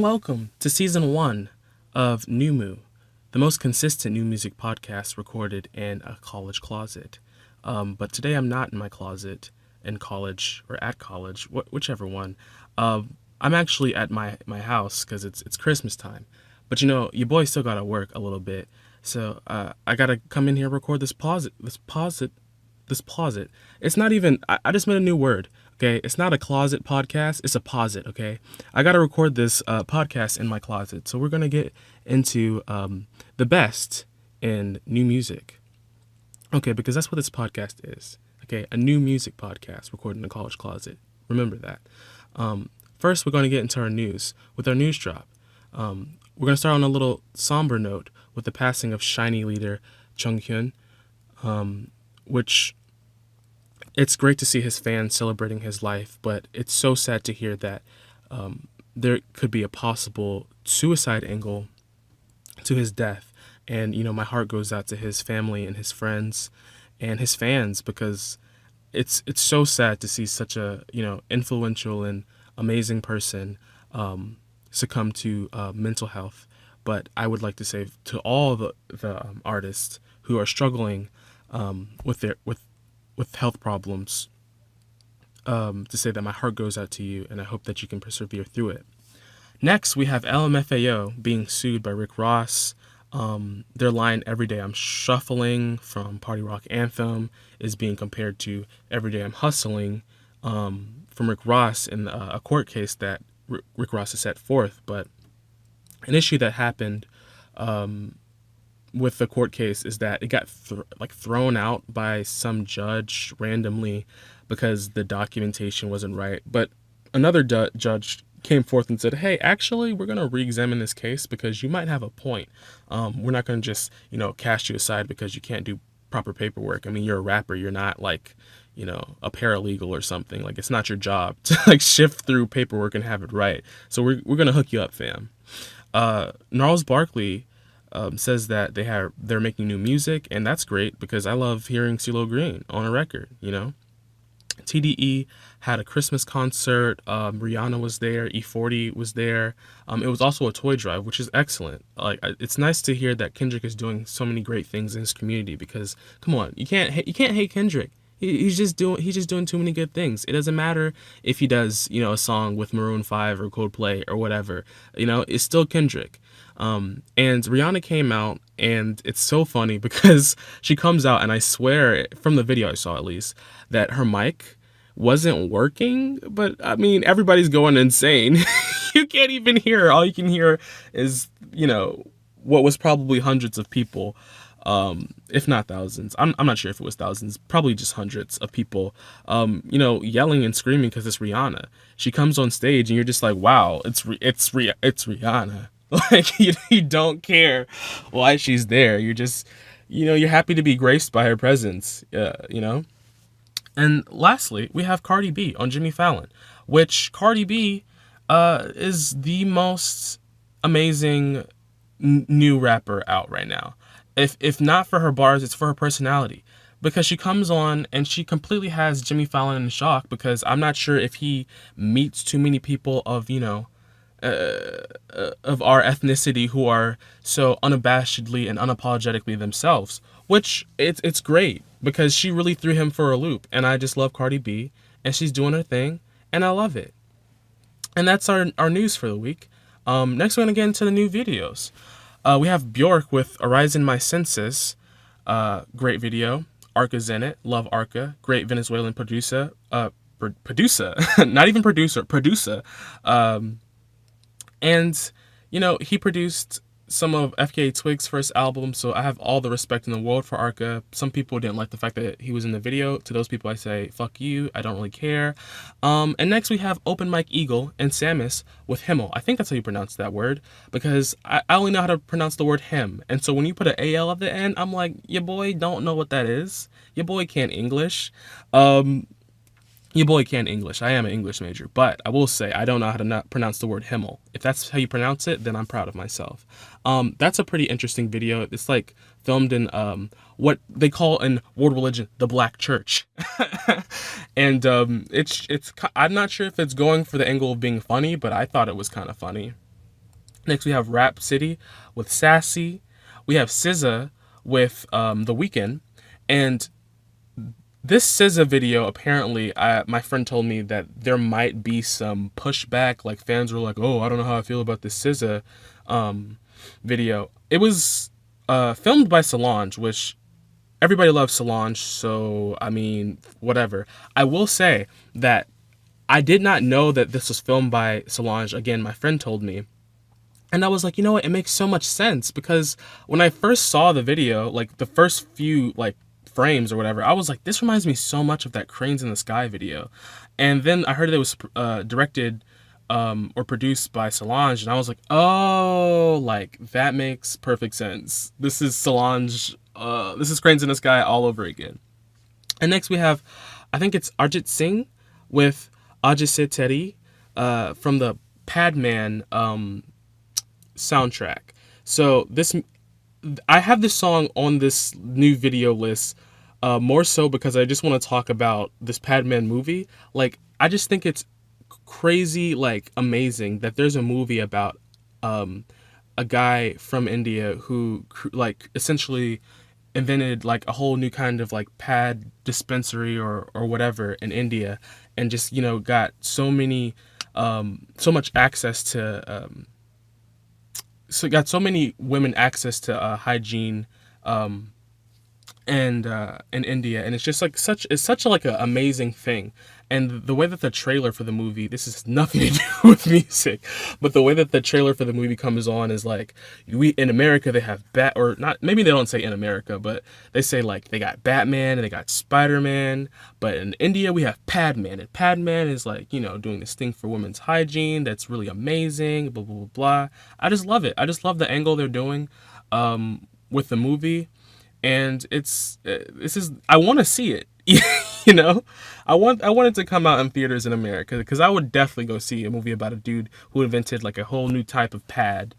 welcome to season 1 of NyuMu, the most consistent new music podcast recorded in a college closet. But today I'm not in my closet in college or at college, whichever one. I'm actually at my house because it's Christmas time. But your boy still gotta work a little bit, so I gotta come in here and record this posit. It's not even. I just made a new word. Okay, it's not a closet podcast. It's a posit. Okay, I gotta record this podcast in my closet. So we're gonna get into the best in new music. Okay, because that's what this podcast is. Okay, a new music podcast recorded in a college closet. Remember that. First, we're going to get into our news with our news drop. We're going to start on a little somber note with the passing of SHINee leader Chung Hyun, which it's great to see his fans celebrating his life, but it's so sad to hear that there could be a possible suicide angle to his death. And, my heart goes out to his family and his friends and his fans, because it's so sad to see such a, influential and amazing person succumb to mental health. But I would like to say to all the artists who are struggling with health problems, to say that my heart goes out to you, and I hope that you can persevere through it. Next, we have LMFAO being sued by Rick Ross. Their line "Every Day I'm Shuffling" from Party Rock Anthem is being compared to "Every Day I'm Hustling" from Rick Ross in a court case that Rick Ross has set forth. But an issue that happened with the court case is that it got thrown out by some judge randomly because the documentation wasn't right. But another judge came forth and said, "Hey, actually, we're going to re-examine this case because you might have a point. We're not going to just, cast you aside because you can't do proper paperwork. I mean, you're a rapper. You're not a paralegal or something. It's not your job to shift through paperwork and have it right. So we're going to hook you up, fam." Gnarls Barkley says that they're making new music, and that's great because I love hearing CeeLo Green on a record, TDE had a Christmas concert. Rihanna was there. E40 was there. It was also a toy drive, which is excellent. It's nice to hear that Kendrick is doing so many great things in his community, because come on, you can't hate Kendrick. He's just doing too many good things. It doesn't matter if he does, a song with Maroon 5 or Coldplay or whatever. It's still Kendrick. And Rihanna came out, and it's so funny because she comes out, and I swear, from the video I saw at least, that her mic wasn't working. But I mean, everybody's going insane. You can't even hear her. All you can hear is, what was probably hundreds of people, if not thousands. I'm not sure if it was thousands, probably just hundreds of people, yelling and screaming because it's Rihanna. She comes on stage, and you're just like, wow, it's Rihanna. You don't care why she's there. You're just, you're happy to be graced by her presence, And lastly, we have Cardi B on Jimmy Fallon, which Cardi B is the most amazing new rapper out right now. If not for her bars, it's for her personality. Because she comes on and she completely has Jimmy Fallon in shock, because I'm not sure if he meets too many people of our ethnicity who are so unabashedly and unapologetically themselves, which it's great because she really threw him for a loop. And I just love Cardi B, and she's doing her thing, and I love it. And that's our news for the week. Next, we're going to get into the new videos. We have Bjork with "Arise in My Senses." Great video. Arca's in it. Love Arca. Great Venezuelan producer. Not even producer. And, he produced some of FKA Twigs' first album, so I have all the respect in the world for Arca. Some people didn't like the fact that he was in the video. To those people, I say, fuck you, I don't really care. And next we have Open Mike Eagle and Samus with Himmel. I think that's how you pronounce that word, because I only know how to pronounce the word him. And so when you put an AL at the end, I'm like, your boy don't know what that is. Your boy can't English. Your boy can't English. I am an English major, but I will say I don't know how to not pronounce the word Himmel. If that's how you pronounce it, then I'm proud of myself. That's a pretty interesting video. It's filmed in what they call in world religion the Black Church, and it's I'm not sure if it's going for the angle of being funny, but I thought it was kind of funny. Next, we have Rap City with Sassy. We have SZA with The Weeknd. And this SZA video, apparently, my friend told me that there might be some pushback. Like, fans were like, oh, I don't know how I feel about this SZA video. It was filmed by Solange, which everybody loves Solange, so, I mean, whatever. I will say that I did not know that this was filmed by Solange. Again, my friend told me. And I was like, you know what? It makes so much sense because when I first saw the video, like the first few like frames or whatever, I was like, this reminds me so much of that Cranes in the Sky video. And then I heard it was directed or produced by Solange, and I was like, oh, like that makes perfect sense. This is Solange. This is Cranes in the Sky all over again. And next we have, I think it's Arjit Singh with Ajise Teri from the Padman soundtrack. So this, I have this song on this new video list more so because I just want to talk about this Padman movie. Like, I just think it's crazy, like amazing that there's a movie about a guy from India who like essentially invented like a whole new kind of like pad dispensary or whatever in India, and just, you know, got so many so much access to so got so many women access to hygiene and in India, and it's just like such like an amazing thing. And the way that the trailer for the movie, this has nothing to do with music, but the way that the trailer for the movie comes on is like, we in America they have or not, maybe they don't say in America, but they say like they got Batman and they got Spider-Man, but in India we have Padman, and Padman is like, you know, doing this thing for women's hygiene that's really amazing, blah blah blah blah. I just love it. I just love the angle they're doing with the movie. And it's this is, I want to see it. You know, I want it to come out in theaters in America, because I would definitely go see a movie about a dude who invented like a whole new type of pad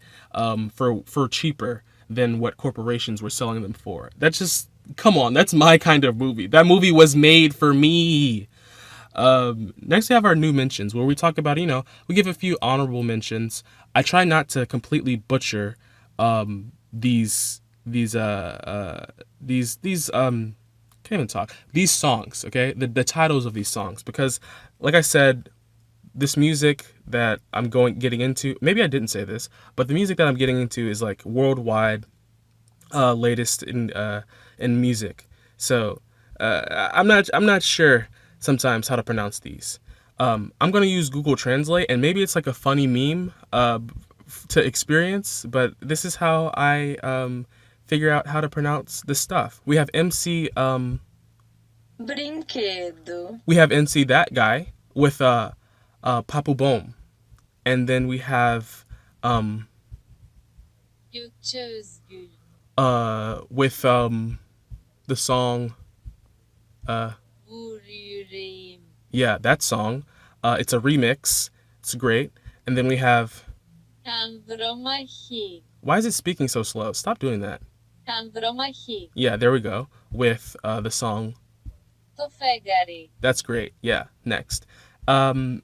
for cheaper than what corporations were selling them for. That's just, come on, that's my kind of movie. That movie was made for me. Next we have our new mentions, where we talk about, you know, we give a few honorable mentions. I try not to completely butcher these can't even talk, these songs, okay, the titles of these songs, because like I said, this music that I'm getting into, maybe I didn't say this, but the music that I'm getting into is like worldwide latest in music. So I'm not sure sometimes how to pronounce these. I'm gonna use Google Translate, and maybe it's like a funny meme to experience, but this is how I figure out how to pronounce this stuff. We have MC Brinquedo. we have MC that guy with Papu Bom, and then we have Gökçe Özgül. with the song Vur yüreğim. yeah, that song. It's a remix. It's great. And then we have, Kandıramahi. why is it speaking so slow? Stop doing that. Kandıramahi. Yeah, there we go. With the song. Tofegari. That's great. Yeah, next. Then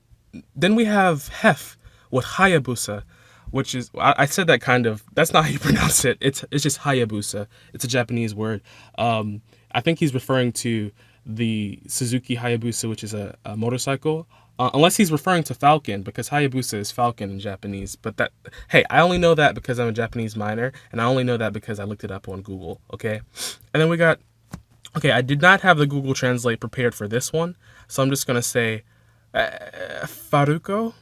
we have Hef with Hayabusa, which is, I said that kind of, that's not how you pronounce it. It's just Hayabusa. It's a Japanese word. I think he's referring to the Suzuki Hayabusa, which is a motorcycle. Unless he's referring to Falcon, because Hayabusa is Falcon in Japanese. But that, hey, I only know that because I'm a Japanese minor, and I only know that because I looked it up on Google, okay? And then we got, okay, I did not have the Google Translate prepared for this one, so I'm just going to say Faruko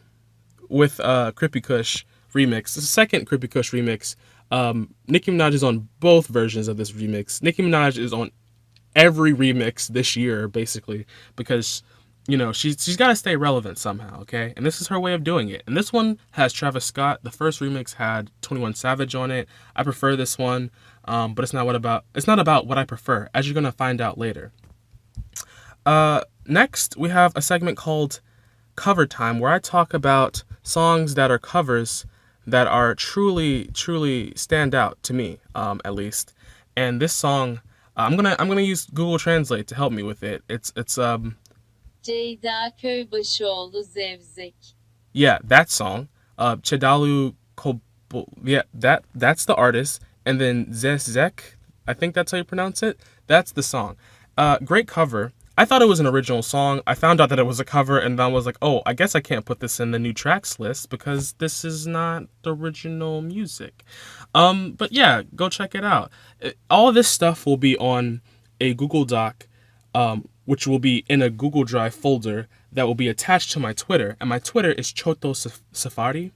with Krippy Kush remix. The second Krippy Kush remix. Nicki Minaj is on both versions of this remix. Nicki Minaj is on every remix this year, basically, because, you know, she's got to stay relevant somehow, okay? And this is her way of doing it. And this one has Travis Scott. The first remix had 21 Savage on it. I prefer this one, but it's not about what I prefer, as you're gonna find out later. Next, we have a segment called Cover Time, where I talk about songs that are covers that are truly stand out to me, at least. And this song, I'm gonna use Google Translate to help me with it. It's Ceyda Köybaşıoğlu Zevzek. yeah, that song. Chedalu Yeah, that's the artist, and then Zezek, I think that's how you pronounce it. That's the song. Great cover. I thought it was an original song. I found out that it was a cover, and then I was like, oh, I guess I can't put this in the new tracks list because this is not the original music. But yeah, go check it out. All of this stuff will be on a Google Doc, which will be in a Google Drive folder that will be attached to my Twitter, and my Twitter is Choto Safari.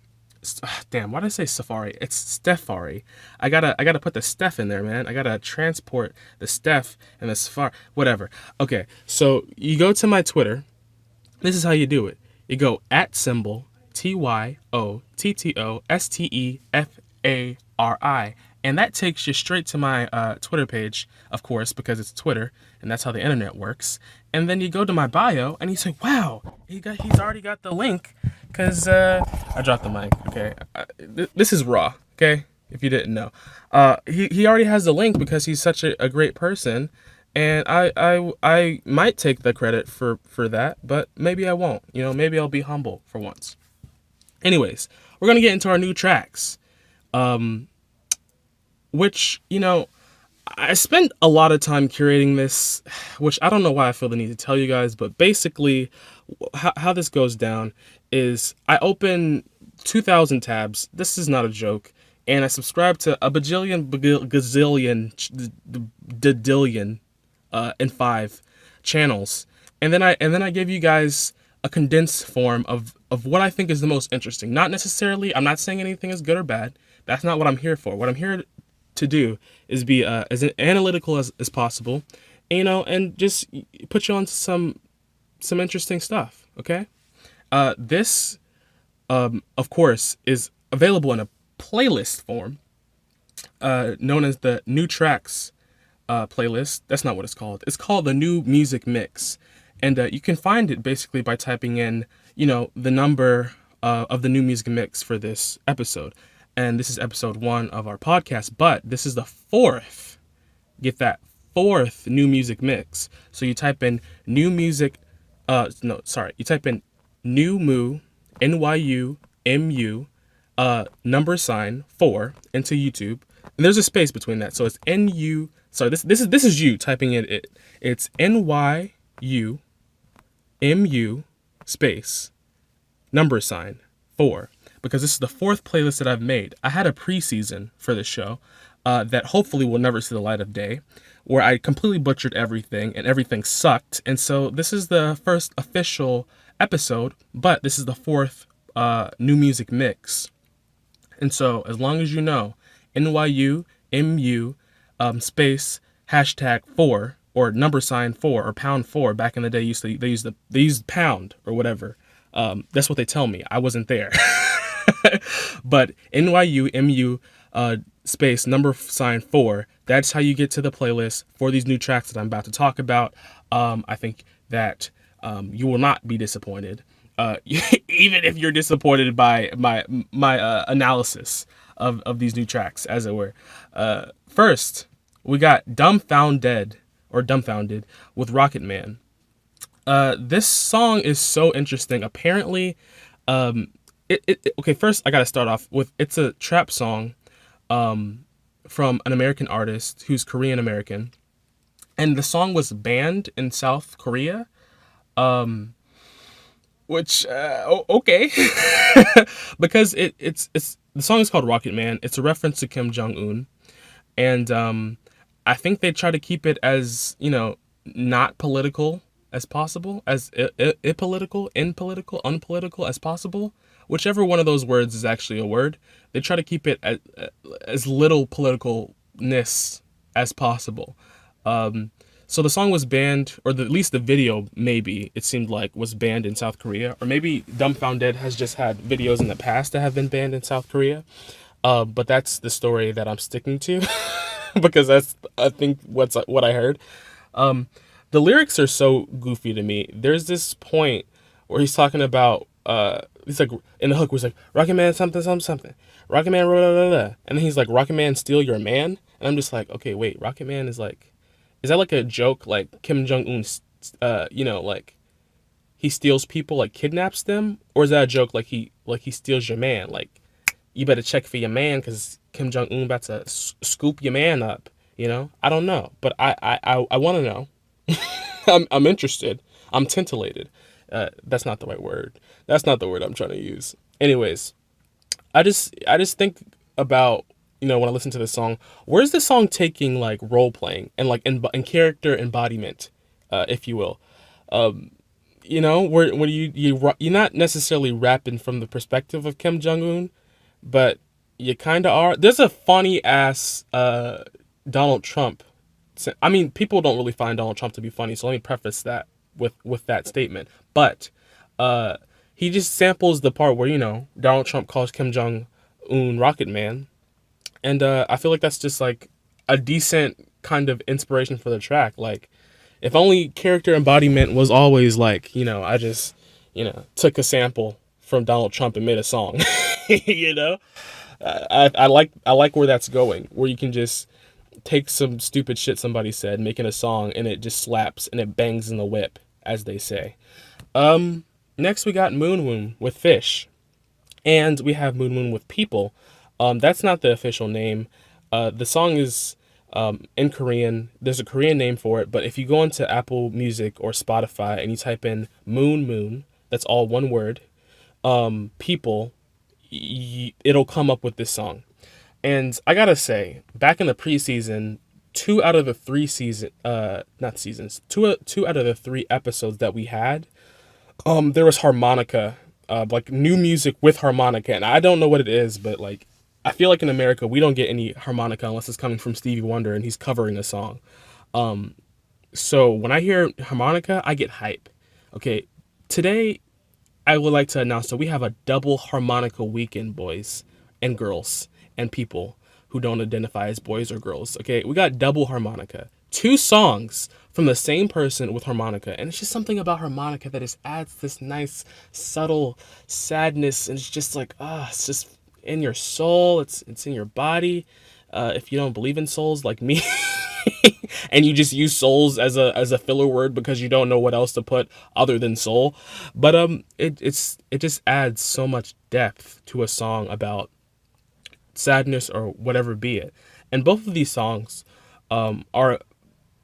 Damn, why did I say Safari? It's Stefari. I gotta put the Steph in there, man. I gotta transport the Steph and the Safari. Whatever. Okay, so you go to my Twitter. This is how you do it. You go at symbol TYOTTOSTEFARI. And that takes you straight to my Twitter page, of course, because it's Twitter, and that's how the internet works. And then you go to my bio, and you say, wow, he's already got the link, because I dropped the mic, okay? This is raw, okay, if you didn't know. He already has the link because he's such a great person, and I might take the credit for that, but maybe I won't. You know, maybe I'll be humble for once. Anyways, we're going to get into our new tracks. Which, you know, I spent a lot of time curating this, which I don't know why I feel the need to tell you guys, but basically how this goes down is I open 2,000 tabs. This is not a joke. And I subscribe to a bajillion, gazillion, dadillion, and 5 channels. And then I give you guys a condensed form of what I think is the most interesting. Not necessarily, I'm not saying anything is good or bad. That's not what I'm here for. What I'm here to do is be as analytical as possible, you know, and just put you on to some interesting stuff. Okay, this of course is available in a playlist form, known as the new tracks playlist. That's not what it's called. It's called the new music mix, and you can find it basically by typing in, you know, the number of the new music mix for this episode. And this is episode 1 of our podcast, but this is the 4th, get that, 4th new music mix. So you type in new music, you type in NyuMu, NyuMu, number sign 4 into YouTube. And there's a space between that. So it's this is you typing it. It's NyuMu space, number sign 4. Because this is the 4th playlist that I've made. I had a preseason for this show that hopefully will never see the light of day, where I completely butchered everything and everything sucked. And so this is the first official episode, but this is the 4th new music mix. And so as long as you know, NyuMu space hashtag 4 or number sign 4 or pound 4, back in the day they used pound or whatever. That's what they tell me. I wasn't there. But NyuMu space number sign 4, that's how you get to the playlist for these new tracks that I'm about to talk about. I think that you will not be disappointed, even if you're disappointed by my analysis of these new tracks, as it were. First, we got Dumbfounded with Rocket Man. This song is so interesting. Apparently, okay, first I gotta start off with, it's a trap song from an American artist who's Korean American, and the song was banned in South Korea, which okay, because it's the song is called Rocket Man. It's a reference to Kim Jong-un, and I think they try to keep it as, you know, not political as possible, as apolitical, impolitical, unpolitical as possible. Whichever one of those words is actually a word, they try to keep it as little politicalness as possible. So the song was banned, or at least the video, maybe, it seemed like, was banned in South Korea. Or maybe Dumbfounded has just had videos in the past that have been banned in South Korea. But that's the story that I'm sticking to, because that's, I think, what I heard. The lyrics are so goofy to me. There's this point where he's talking about, he's like, in the hook, where he's like, Rocket Man something, something, something. Rocket Man, blah, blah, blah, blah. And then he's like, Rocket Man steal your man? And I'm just like, okay, wait, Rocket Man is that like a joke? Like Kim Jong-un, you know, like he steals people, like kidnaps them? Or is that a joke like he steals your man? Like, you better check for your man because Kim Jong Un about to scoop your man up. I don't know, but I want to know. I'm interested. I'm tintillated. That's not the right word. That's not the word I'm trying to use. Anyways, I just think about when I listen to this song, where's this song taking like role playing and like in character embodiment, if you will. Where you're not necessarily rapping from the perspective of Kim Jong Un, but you kind of are. There's a funny ass Donald Trump. I mean, people don't really find Donald Trump to be funny, so let me preface that with that statement. But uh, he just samples the part where Donald Trump calls Kim Jong Un Rocket Man, and I feel like that's just like a decent kind of inspiration for the track. Like, if only character embodiment was always like, I just took a sample from Donald Trump and made a song. you know, I like where that's going, where you can just take some stupid shit somebody said, making a song, and it just slaps and it bangs in the whip, as they say. Next we got Moon Moon with Fish, and we have Moon Moon with People. That's not the official name. The song is in Korean. There's a Korean name for it, but if you go into Apple Music or Spotify and you type in Moon Moon, that's all one word. People, it'll come up with this song. And I gotta say, back in the preseason, two out of the three not seasons, two out of the three episodes that we had, there was harmonica, like new music with harmonica, and I don't know what it is, but like, I feel like in America we don't get any harmonica unless it's coming from Stevie Wonder and he's covering a song. So when I hear harmonica, I get hype. Okay, today I would like to announce that we have a double harmonica weekend, boys and girls and people who don't identify as boys or girls. Okay, we got double harmonica. Two songs from the same person with harmonica. And it's just something about harmonica that just adds this nice, subtle sadness. And it's just like, it's just in your soul. It's in your body. If you don't believe in souls like me, and you just use souls as a filler word because you don't know what else to put other than soul. But it just adds so much depth to a song about sadness or whatever be it. And both of these songs are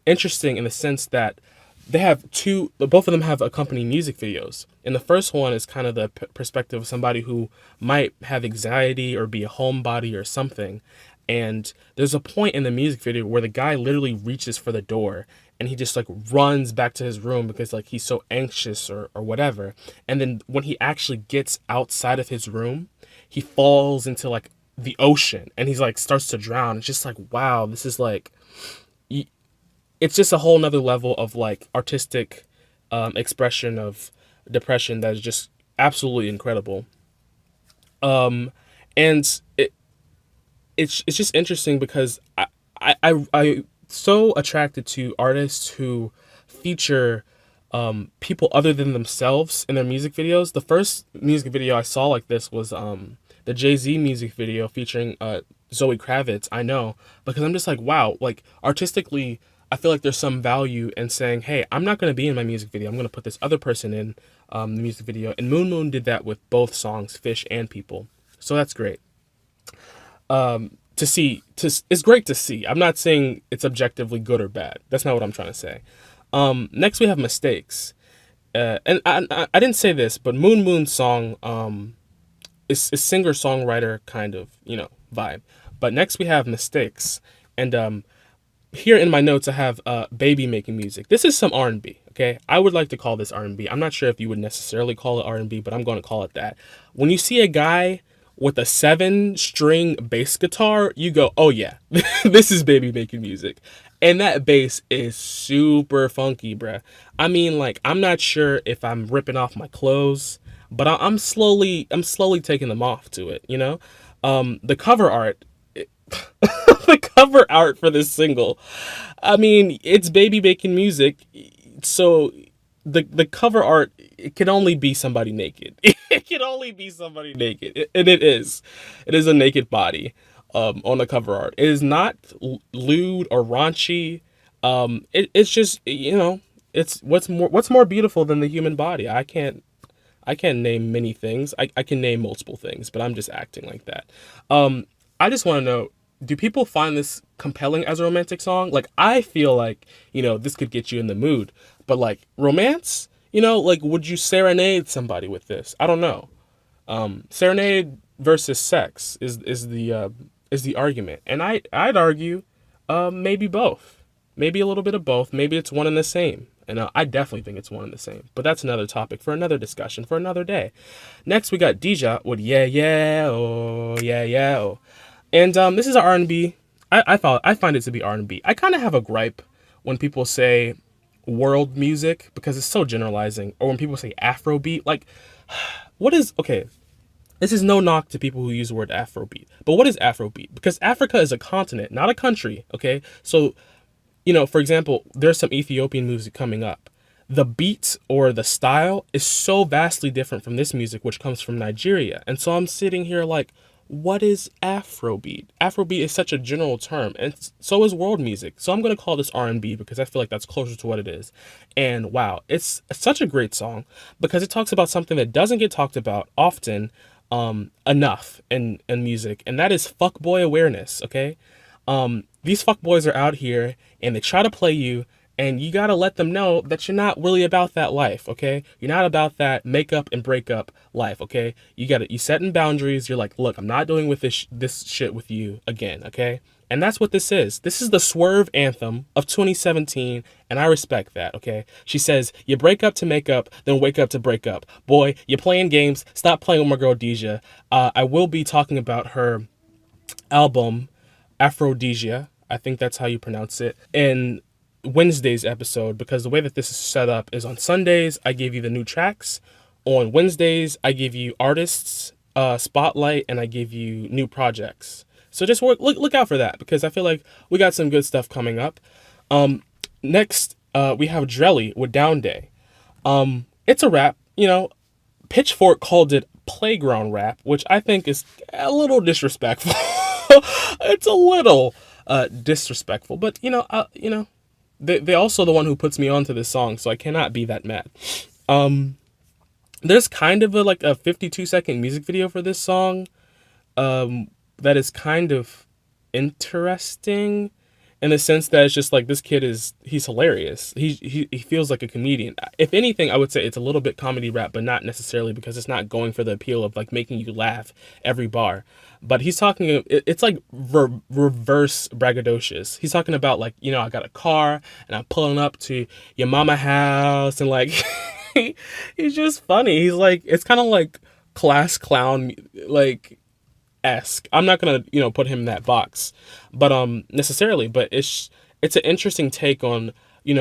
interesting in the sense that both of them have accompanying music videos. And the first one is kind of the perspective of somebody who might have anxiety or be a homebody or something. And there's a point in the music video where the guy literally reaches for the door and he just like runs back to his room because like he's so anxious or whatever. And then when he actually gets outside of his room, he falls into like the ocean and he's like starts to drown. It's just like, wow, this is like, it's just a whole nother level of like artistic expression of depression that is just absolutely incredible. And it's just interesting because I so attracted to artists who feature people other than themselves in their music videos. The first music video I saw like this was the Jay-Z music video featuring Zoe Kravitz. I know, because I'm just like, wow, like artistically, I feel like there's some value in saying, hey, I'm not going to be in my music video. I'm going to put this other person in the music video. And Moon Moon did that with both songs, Fish and People. So that's great. It's great to see. I'm not saying it's objectively good or bad. That's not what I'm trying to say. Next we have Mistakes. And I didn't say this, but Moon Moon's song is singer-songwriter kind of, vibe. But next we have Mistakes. And here in my notes I have Baby making music. This is some R&B, okay? I would like to call this R&B. I'm not sure if you would necessarily call it R&B, but I'm going to call it that. When you see a guy with a 7-string bass guitar, you go, oh yeah, this is Baby making music. And that bass is super funky, bruh. I mean, like, I'm not sure if I'm ripping off my clothes, but I'm slowly taking them off to it, The cover art, the cover art for this single, I mean, it's Baby making music, so the cover art, it can only be somebody naked. It can only be somebody naked, and it is a naked body on the cover art. It is not lewd or raunchy. It's just it's what's more beautiful than the human body. I can't I can name many things. I can name multiple things, but I'm just acting like that. Um, I just want to know, do people find this compelling as a romantic song? Like, I feel like, this could get you in the mood, but like romance, like, would you serenade somebody with this? I don't know. Serenade versus sex is the argument, and I'd argue, maybe both, maybe a little bit of both, maybe it's one and the same, and I definitely think it's one and the same. But that's another topic for another discussion for another day. Next, we got Deja with yeah yeah oh yeah yeah oh, and this is R&B. I find it to be R&B. I kind of have a gripe when people say world music because it's so generalizing, or when people say Afrobeat, like what is okay. This is no knock to people who use the word Afrobeat. But what is Afrobeat? Because Africa is a continent, not a country, okay? So, for example, there's some Ethiopian music coming up. The beat or the style is so vastly different from this music, which comes from Nigeria. And so I'm sitting here like, what is Afrobeat? Afrobeat is such a general term, and so is world music. So I'm going to call this R&B because I feel like that's closer to what it is. And wow, it's such a great song because it talks about something that doesn't get talked about often enough in music, and that is fuckboy awareness, okay? These fuckboys are out here and they try to play you, and you gotta let them know that you're not really about that life, okay? You're not about that make up and break up life, okay? You setting boundaries. You're like, look, I'm not doing with this shit with you again, okay? And that's what this is. This is the swerve anthem of 2017, and I respect that, okay? She says, you break up to make up, then wake up to break up. Boy, you're playing games. Stop playing with my girl Deja. I will be talking about her album, Aphrodisia. I think that's how you pronounce it. In Wednesday's episode, because the way that this is set up is on Sundays, I give you the new tracks. On Wednesdays, I give you artists, spotlight, and I give you new projects. So just look out for that because I feel like we got some good stuff coming up. Next, we have Drelly with Down Day. It's a rap. Pitchfork called it playground rap, which I think is a little disrespectful. It's a little disrespectful, but they also the one who puts me onto this song, so I cannot be that mad. There's kind of like a 52-second music video for this song. That is kind of interesting in the sense that it's just like he's hilarious. He feels like a comedian. If anything, I would say it's a little bit comedy rap, but not necessarily because it's not going for the appeal of like making you laugh every bar. But he's talking, it's like reverse braggadocious. He's talking about like, I got a car and I'm pulling up to your mama house and like, he's just funny. He's like, it's kind of like class clown, like, esque. I'm not gonna put him in that box, but necessarily. But it's an interesting take on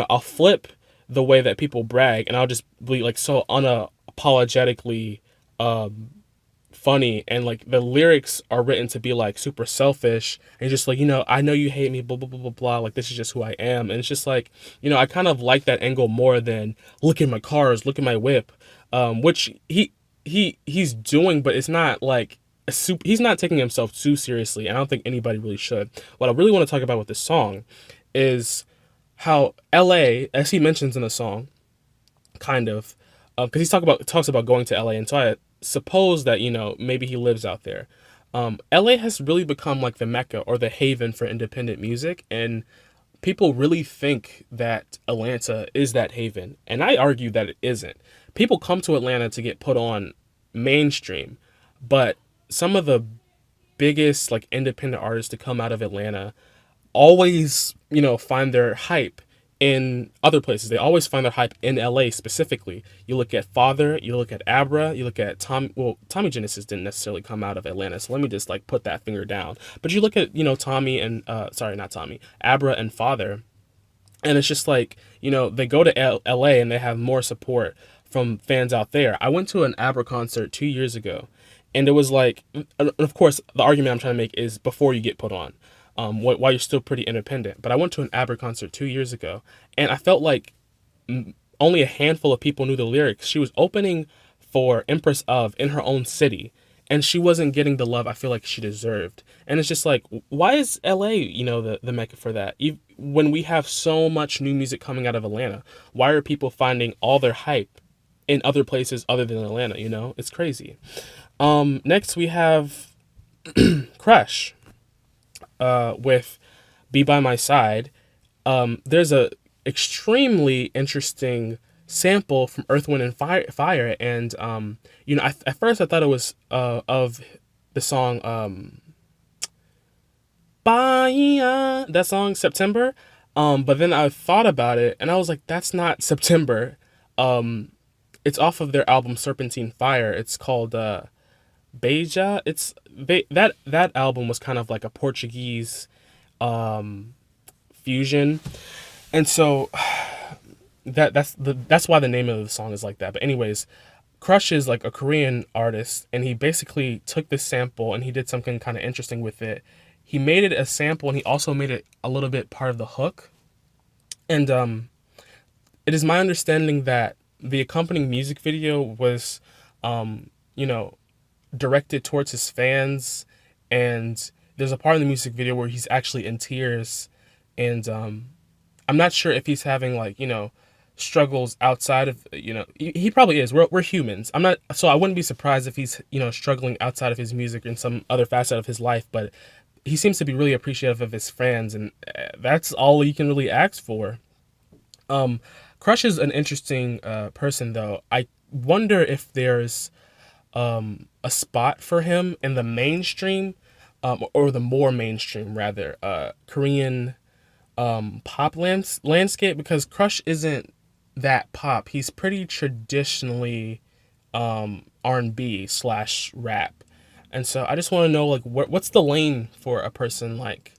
I'll flip the way that people brag, and I'll just be like so unapologetically funny, and like the lyrics are written to be like super selfish and just like I know you hate me, blah blah blah blah blah. Like this is just who I am, and it's just like I kind of like that angle more than look at my cars, look at my whip, which he's doing, but it's not like he's not taking himself too seriously. I don't think anybody really should. What I really want to talk about with this song is how LA, as he mentions in the song, kind of, because talks about going to LA, and so I suppose that maybe he lives out there. LA has really become like the mecca or the haven for independent music, and people really think that Atlanta is that haven, and I argue that it isn't. People come to Atlanta to get put on mainstream, but some of the biggest like independent artists to come out of Atlanta always, find their hype in other places. They always find their hype in LA specifically. You look at Father, you look at Abra, you look at Tommy Genesis didn't necessarily come out of Atlanta, so let me just like put that finger down. But you look at, Tommy and not Tommy, Abra and Father, and it's just like, they go to LA and they have more support from fans out there. I went to an Abra concert 2 years ago. And it was like, of course, the argument I'm trying to make is before you get put on, while you're still pretty independent. But I went to an Aber concert 2 years ago, and I felt like only a handful of people knew the lyrics. She was opening for Empress of in her own city, and she wasn't getting the love I feel like she deserved. And it's just like, why is LA, the mecca for that? When we have so much new music coming out of Atlanta, why are people finding all their hype in other places other than Atlanta. You know, it's crazy. Next we have Crush with "Be by My Side." There's a extremely interesting sample from Earth, Wind, and Fire, and at first I thought it was of the song Bahia, that song September, but then I thought about it and I was like, that's not September. It's off of their album Serpentine Fire. It's called Beija. That album was kind of like a Portuguese fusion, and so that's why the name of the song is like that. But anyways, Crush is like a Korean artist, and he basically took this sample and he did something kind of interesting with it. He made it a sample, and he also made it a little bit part of the hook. And it is my understanding that the accompanying music video was, you know, directed towards his fans, and there's a part in the music video where he's actually in tears, and I'm not sure if he's having like, struggles outside of, he probably is. We're humans. I'm not, so I wouldn't be surprised if he's, struggling outside of his music in some other facet of his life, but he seems to be really appreciative of his fans, and that's all you can really ask for. Crush is an interesting person, though. I wonder if there's a spot for him in the mainstream, or the more mainstream, rather, Korean pop landscape, because Crush isn't that pop. He's pretty traditionally R&B slash rap. And so I just want to know, like, what's the lane for a person like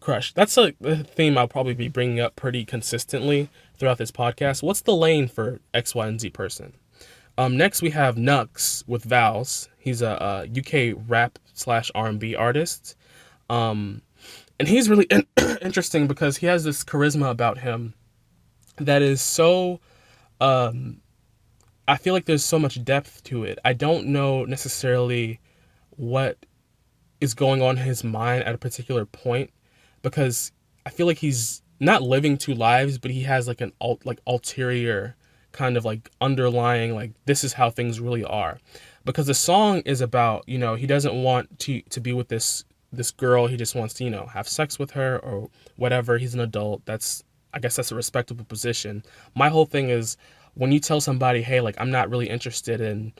Crush? That's a theme I'll probably be bringing up pretty consistently throughout this podcast. What's the lane for X, Y, and Z person? Next we have Nux with Vowels. He's a UK rap slash R&B artist. And he's really interesting because he has this charisma about him that is so, I feel like there's so much depth to it. I don't know necessarily what is going on in his mind at a particular point, because I feel like he's not living two lives, but he has like an ulterior kind of like underlying, like, this is how things really are. Because the song is about, he doesn't want to be with this girl. He just wants to, have sex with her or whatever. He's an adult. I guess that's a respectable position. My whole thing is, when you tell somebody, hey, like, I'm not really interested in,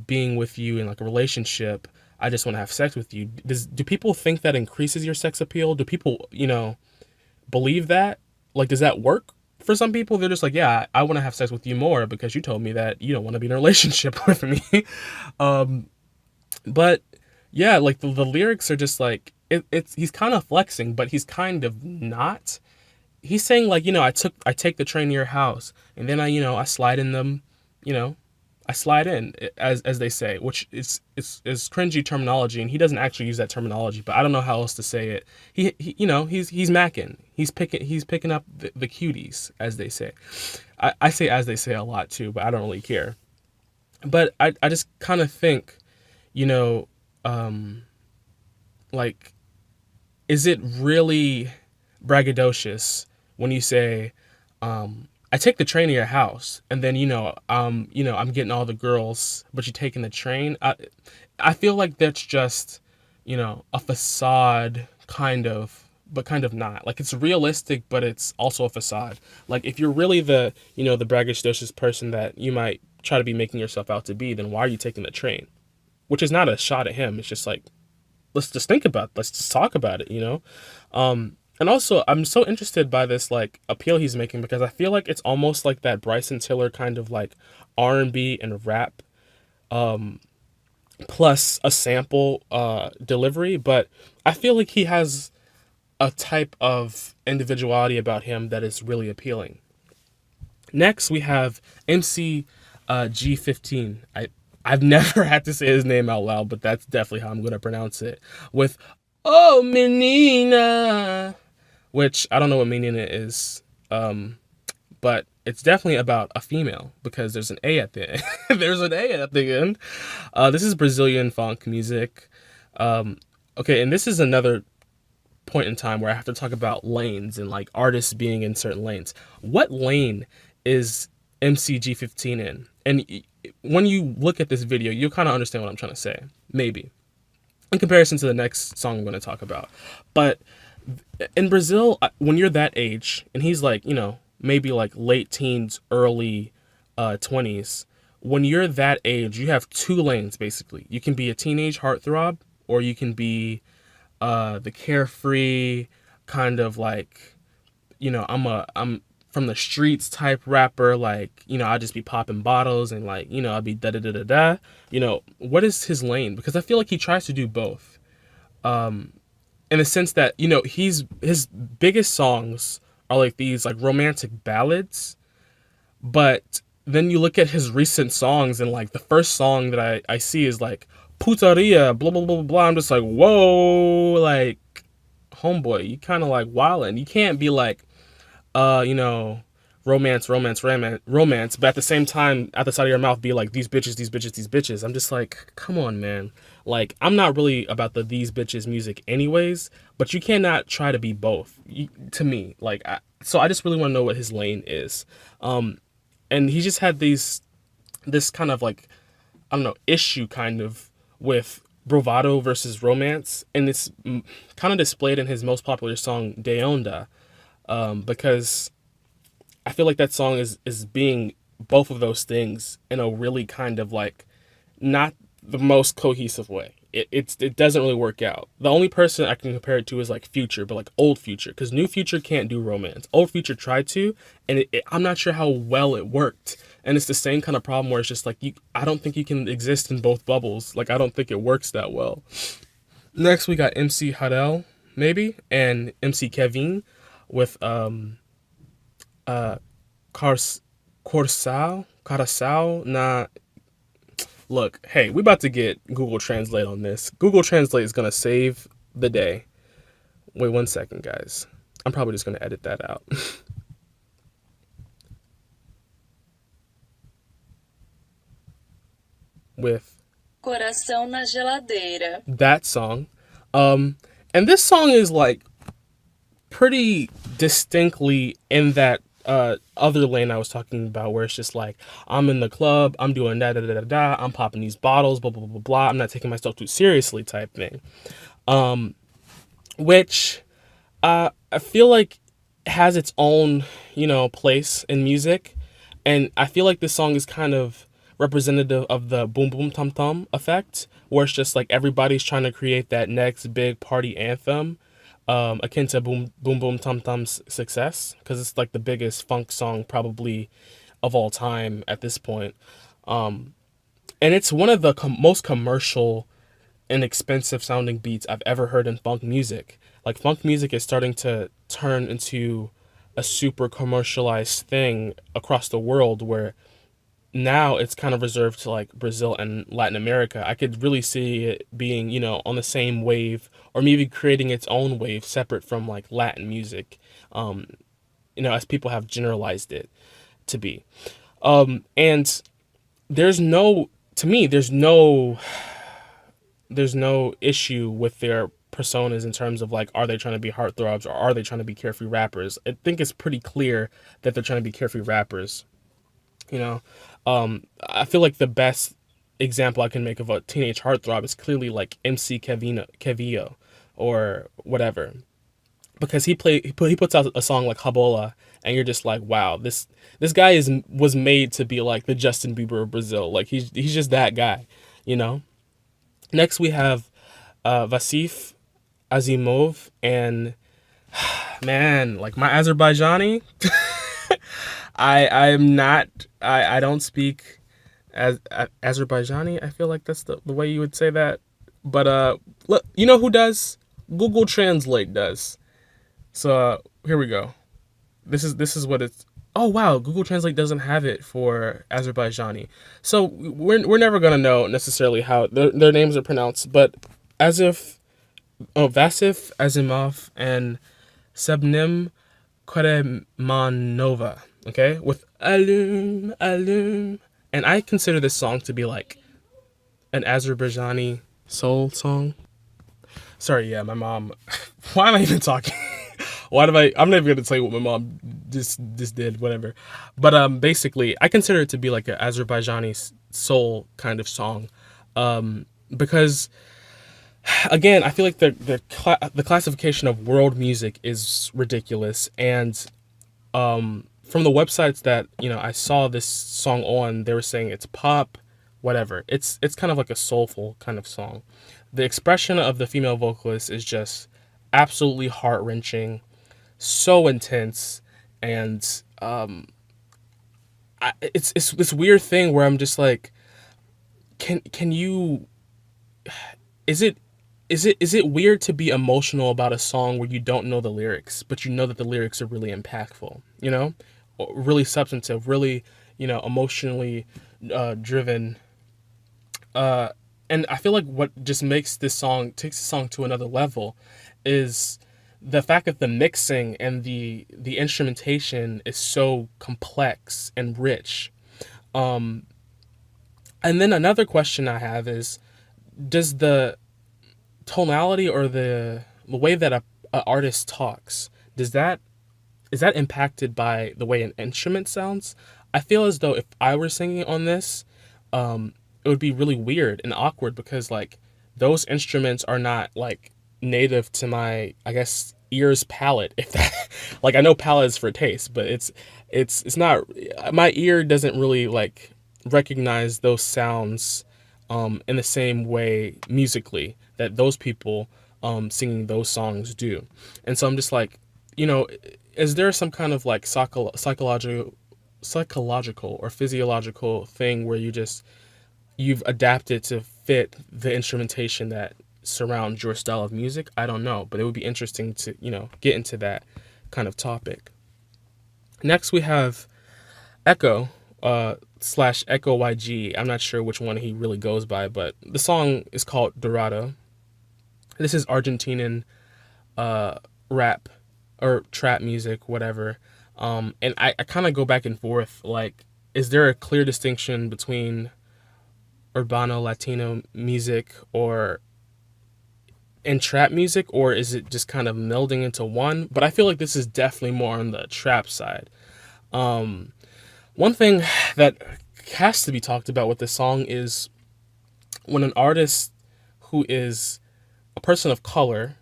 being with you in like a relationship, I just want to have sex with you. Do people think that increases your sex appeal? Do people, believe that? Like, does that work for some people? They're just like, yeah, I want to have sex with you more because you told me that you don't want to be in a relationship with me. But yeah, like the lyrics are just like, he's kind of flexing, but he's kind of not. He's saying like, I take the train to your house, and then I slide in them, I slide in, as they say, which is cringy terminology, and he doesn't actually use that terminology, but I don't know how else to say it. He's macking. He's picking up the cuties, as they say. I say as they say a lot too, but I don't really care. But I just kind of think, like, is it really braggadocious when you say, I take the train to your house, and then I'm getting all the girls, but you're taking the train? I feel like that's just, a facade, kind of, but kind of not. Like, it's realistic, but it's also a facade. Like, if you're really the braggadocious person that you might try to be making yourself out to be, then why are you taking the train? Which is not a shot at him. It's just like, let's just talk about it, And also, I'm so interested by this like appeal he's making, because I feel like it's almost like that Bryson Tiller kind of like R&B and rap, plus a sample delivery. But I feel like he has a type of individuality about him that is really appealing. Next, we have MC G15. I've never had to say his name out loud, but that's definitely how I'm going to pronounce it. With "Oh Menina," which I don't know what Menina is, but it's definitely about a female, because there's an A at the end. There's an A at the end. This is Brazilian funk music. Okay, and this is another point in time where I have to talk about lanes and like artists being in certain lanes. What lane is MCG15 in? And when you look at this video, you'll kind of understand what I'm trying to say, maybe, in comparison to the next song I'm going to talk about. But in Brazil, when you're that age, and he's like, maybe like late teens, early 20s, when you're that age, you have two lanes basically. You can be a teenage heartthrob, or you can be the carefree kind of like, I'm from the streets type rapper, like, I'll just be popping bottles and like, I'll be da da da da da. What is his lane? Because I feel like he tries to do both. In the sense that, his biggest songs are like these like romantic ballads, but then you look at his recent songs and like the first song that I see is like putaria, blah blah blah blah. I'm just like, whoa, like homeboy, you kind of like wildin'. You can't be like, romance, romance, romance, romance, but at the same time, at the side of your mouth, be like, these bitches, these bitches, these bitches. I'm just like, come on, man. Like, I'm not really about the these bitches music anyways, but you cannot try to be both, to me. Like, so I just really want to know what his lane is. And he just had this kind of like, I don't know, issue kind of with bravado versus romance, and it's kind of displayed in his most popular song, De Onda, because I feel like that song is being both of those things in a really kind of like not the most cohesive way. It doesn't really work out. The only person I can compare it to is like Future, but like old Future, because new Future can't do romance. Old Future tried to, and I'm not sure how well it worked. And it's the same kind of problem where it's just like I don't think you can exist in both bubbles. Like I don't think it works that well. Next we got MC Hadel maybe and MC Kevin with uh Corsao na. Look, hey, we about to get Google Translate on this. Google Translate is gonna save the day. Wait 1 second, guys. I'm probably just gonna edit that out. With Coração na geladeira. that song. And this song is like pretty distinctly in that other lane I was talking about, where it's just like, I'm in the club, I'm doing da da da da da, I'm popping these bottles, blah blah blah blah, I'm not taking myself too seriously type thing. Which I feel like has its own, place in music. And I feel like this song is kind of representative of the boom boom tum tum effect, where it's just like everybody's trying to create that next big party anthem, akin to boom boom boom tum tum's success, because it's like the biggest funk song probably of all time at this point. And it's one of the most commercial and expensive sounding beats I've ever heard in funk music. Like funk music is starting to turn into a super commercialized thing across the world, where now it's kind of reserved to like Brazil and Latin America. I could really see it being, on the same wave, or maybe creating its own wave separate from like Latin music, as people have generalized it to be. And there's no, to me, there's no issue with their personas in terms of like, are they trying to be heartthrobs or are they trying to be carefree rappers? I think it's pretty clear that they're trying to be carefree rappers. I feel like the best example I can make of a teenage heartthrob is clearly like MC Kevio or whatever, because he puts out a song like Habola, and you're just like, wow, this guy was made to be like the Justin Bieber of Brazil. Like he's just that guy. Next we have Vasif Azimov, and man, like my Azerbaijani, I don't speak as Azerbaijani. I feel like that's the way you would say that. But look, you know who does? Google Translate does. So here we go. This is what it's. Oh wow, Google Translate doesn't have it for Azerbaijani. So we're never gonna know necessarily how their names are pronounced. But Vasif Azimov and Sebnem Karemanova, okay, with Alum Alum, and I consider this song to be like an Azerbaijani soul song. Sorry, yeah, my mom. Why am I even talking? I'm not even gonna tell you what my mom just did whatever. But basically, I consider it to be like an Azerbaijani soul kind of song, because again, I feel like the classification of world music is ridiculous, and from the websites that I saw this song on, they were saying it's pop, whatever. It's kind of like a soulful kind of song. The expression of the female vocalist is just absolutely heart wrenching, so intense, and it's this weird thing where I'm just like, can you? Is it is it weird to be emotional about a song where you don't know the lyrics, but you know that the lyrics are really impactful, or really substantive, really, emotionally driven. Uh, and I feel like what just makes this song takes the song to another level is the fact that the mixing and the instrumentation is so complex and rich. Um, and then another question I have is, does the tonality or the way that a artist talks, does that is that impacted by the way an instrument sounds? I feel as though if I were singing on this, it would be really weird and awkward because like those instruments are not like native to my, I guess, ear's palate. If that, like, I know palate is for taste, but it's not. My ear doesn't really like recognize those sounds in the same way musically that those people singing those songs do. And so I'm just like, you know, is there some kind of like psychological or physiological thing where you've adapted to fit the instrumentation that surrounds your style of music? I don't know, but it would be interesting to, get into that kind of topic. Next we have Echo, slash Echo YG. I'm not sure which one he really goes by, but the song is called Dorado. This is Argentinian rap or trap music, whatever. And I kind of go back and forth. Like, is there a clear distinction between urbano Latino music or and trap music, or is it just kind of melding into one? But I feel like this is definitely more on the trap side. Um, One thing that has to be talked about with this song is when an artist who is a person of color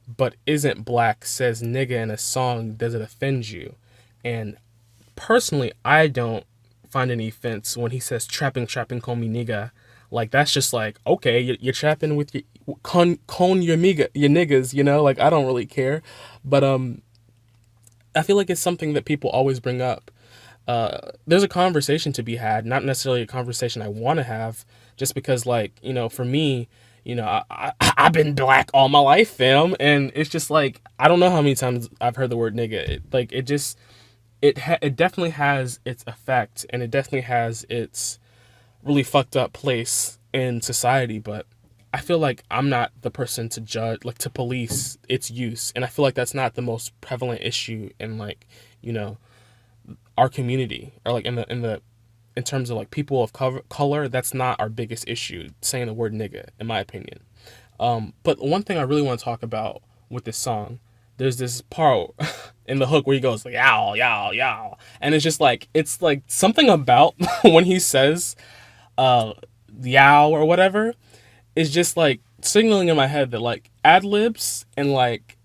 but isn't black says nigga in a song, does it offend you? And personally, I don't find any offense when he says trapping, call me nigga. Like, that's just like, okay, you're trapping with your con your niggas, like, I don't really care. But I feel like it's something that people always bring up. There's a conversation to be had, not necessarily a conversation I want to have, just because, like, for me, I've been black all my life, fam, and it's just like, I don't know how many times I've heard the word nigga. It definitely has its effect, and it definitely has its really fucked up place in society, but I feel like I'm not the person to judge, like, to police its use, and I feel like that's not the most prevalent issue in, like, you know our community, or like in terms of like people of color. That's not our biggest issue, saying the word nigga, in my opinion. But one thing I really want to talk about with this song, there's this part in the hook where he goes like yow yow yow, and it's like something about when he says yow or whatever is just like signaling in my head that like ad libs and like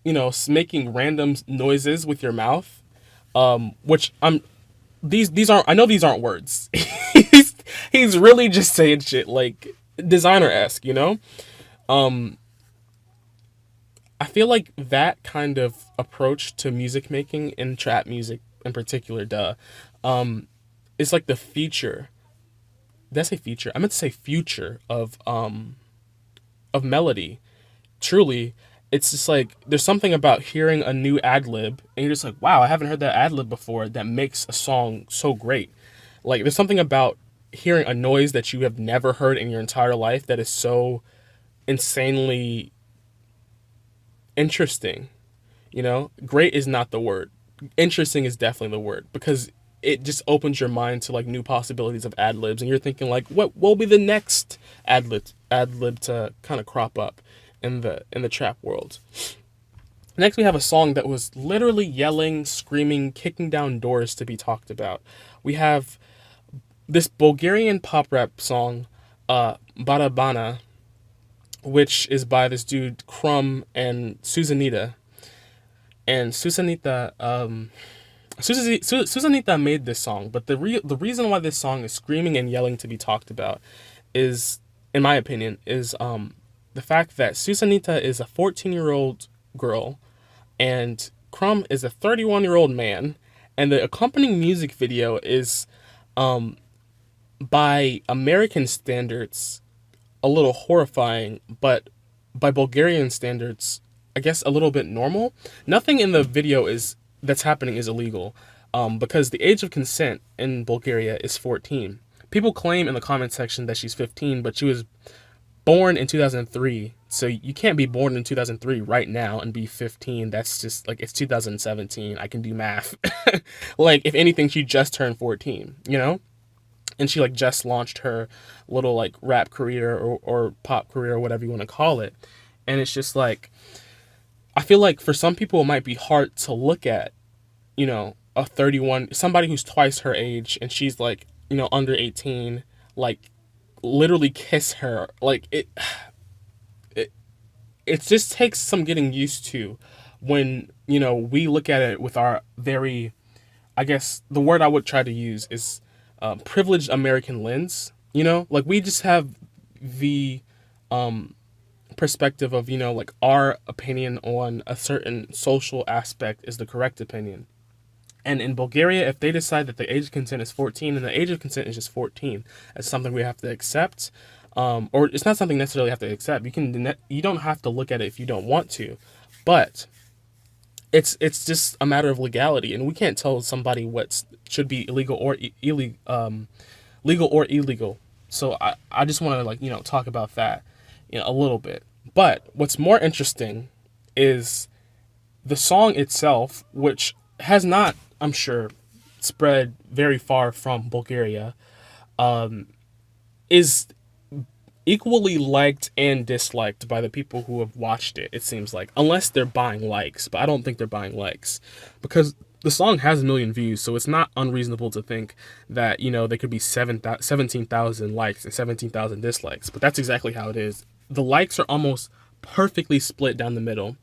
making random noises with your mouth, which these aren't, I know these aren't words. he's he's really just saying shit like designer-esque. um I feel like that kind of approach to music making, in trap music in particular, um is like the feature. Did I say feature? I meant to say future of melody. Truly, it's just like there's something about hearing a new ad lib and you're just like, wow, I haven't heard that ad lib before, that makes a song so great. Like, there's something about hearing a noise that you have never heard in your entire life that is so insanely interesting. Great is not the word. Interesting is definitely the word, because it just opens your mind to like new possibilities of ad libs, and you're thinking like, what will be the next ad lib to kind of crop up in the trap world. Next, we have a song that was literally yelling, screaming, kicking down doors to be talked about. We have this Bulgarian pop rap song, Barabana, which is by this dude Crumb and Susanita. And Susanita made this song, but the reason why this song is screaming and yelling to be talked about is, in my opinion, is the fact that Susanita is a 14-year-old girl and Crumb is a 31-year-old man, and the accompanying music video is, by American standards, a little horrifying, but by Bulgarian standards, I guess a little bit normal. Nothing in the video is that's happening is illegal, because the age of consent in Bulgaria is 14. People claim in the comment section that she's 15, but she was born in 2003. So you can't be born in 2003 right now and be 15. That's just like, it's 2017. I can do math. Like, if anything, she just turned 14, you know? And she like just launched her little like rap career or pop career or whatever you want to call it. And it's just like, I feel like for some people it might be hard to look at, a 31, somebody who's twice her age and she's like, under 18, like literally kiss her. Like it just takes some getting used to when, we look at it with our very, I guess the word I would try to use is privileged American lens. Like we just have the perspective of, like our opinion on a certain social aspect is the correct opinion. And in Bulgaria, if they decide that the age of consent is 14 and the age of consent is just 14, it's something we have to accept. Or it's not something necessarily you have to accept. You don't have to look at it if you don't want to, but it's just a matter of legality, and we can't tell somebody what should be illegal or illegal, legal or illegal. So I just want to talk about that a little bit. But what's more interesting is the song itself, which has not, I'm sure, spread very far from Bulgaria, is equally liked and disliked by the people who have watched it, it seems like. Unless they're buying likes, but I don't think they're buying likes. Because the song has 1 million views, so it's not unreasonable to think that, there could be 17,000 likes and 17,000 dislikes. But that's exactly how it is. The likes are almost perfectly split down the middle.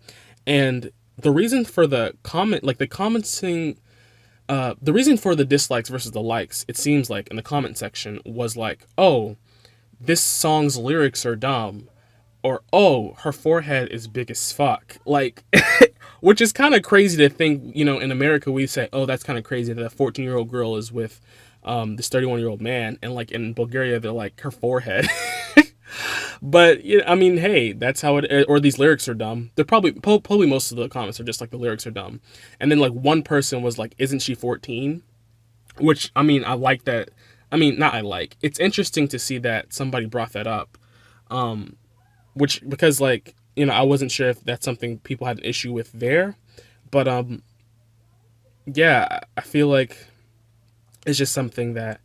And the reason for the comment, like the commenting, the reason for the dislikes versus the likes, it seems like in the comment section was like, oh, this song's lyrics are dumb, or oh, her forehead is big as fuck. Like, which is kind of crazy to think, in America we say, oh, that's kind of crazy that a 14-year-old girl is with this 31-year-old man, and like in Bulgaria they're like, her forehead. But I mean, hey, that's how it. Or these lyrics are dumb. They're probably most of the comments are just like the lyrics are dumb, and then like one person was like, isn't she 14? Which, I mean, I like that. I mean, not I like. It's interesting to see that somebody brought that up. Which, because like, I wasn't sure if that's something people had an issue with there. But yeah, I feel like it's just something that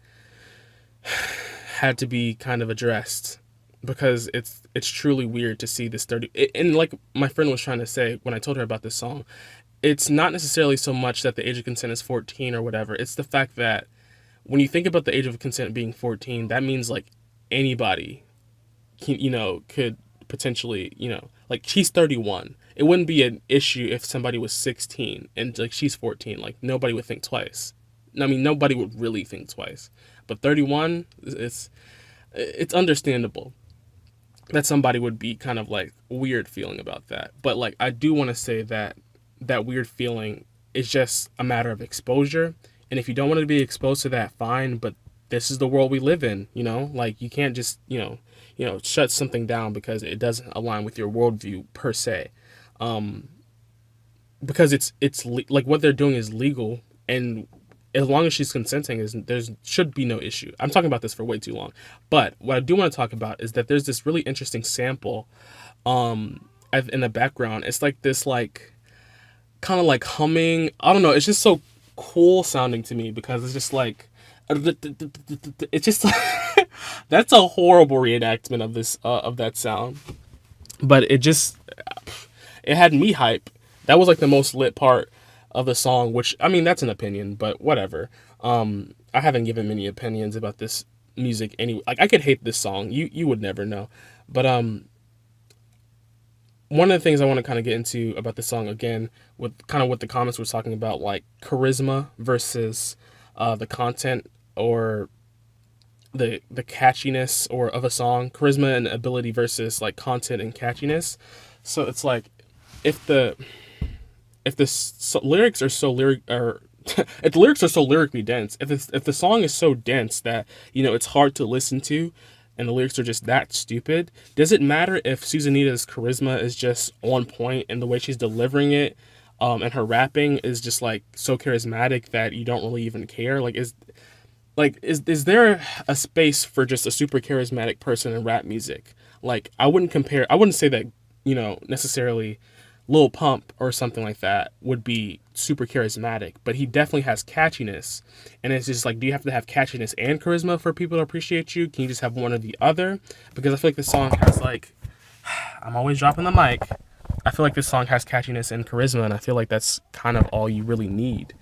had to be kind of addressed, because it's truly weird to see this 30, and like my friend was trying to say when I told her about this song, it's not necessarily so much that the age of consent is 14 or whatever. It's the fact that when you think about the age of consent being 14, that means like anybody can, could potentially, like she's 31. It wouldn't be an issue if somebody was 16 and like she's 14. Like nobody would think twice. I mean, nobody would really think twice. But 31, it's understandable that somebody would be kind of like weird feeling about that. But like, I do want to say that that weird feeling is just a matter of exposure. And if you don't want to be exposed to that, fine. But this is the world we live in, like you can't just, shut something down because it doesn't align with your worldview per se. Because it's like what they're doing is legal, and as long as she's consenting, there's should be no issue. I'm talking about this for way too long, but what I do want to talk about is that there's this really interesting sample, in the background. It's like this, like, kind of like humming. I don't know. It's just so cool sounding to me because it's just like, it's just that's a horrible reenactment of this of that sound, but it had me hype That was like the most lit part of the song, which I mean that's an opinion, but whatever. I haven't given many opinions about this music anyway. Like I could hate this song. You would never know. But one of the things I want to kind of get into about the song again, with kind of what the comments were talking about, like charisma versus the content, or the catchiness or of a song, charisma and ability versus like content and catchiness. So it's like if the lyrics are so lyric or if the lyrics are so lyrically dense, if the song is so dense that it's hard to listen to, and the lyrics are just that stupid, does it matter if Susanita's charisma is just on point and the way she's delivering it, and her rapping is just like so charismatic that you don't really even care? Is there a space for just a super charismatic person in rap music? Like I wouldn't say that, necessarily Lil Pump or something like that would be super charismatic, but he definitely has catchiness. And it's just like, do you have to have catchiness and charisma for people to appreciate you? Can you just have one or the other? Because I feel like this song has like, I'm always dropping the mic. I feel like this song has catchiness and charisma, and I feel like that's kind of all you really need,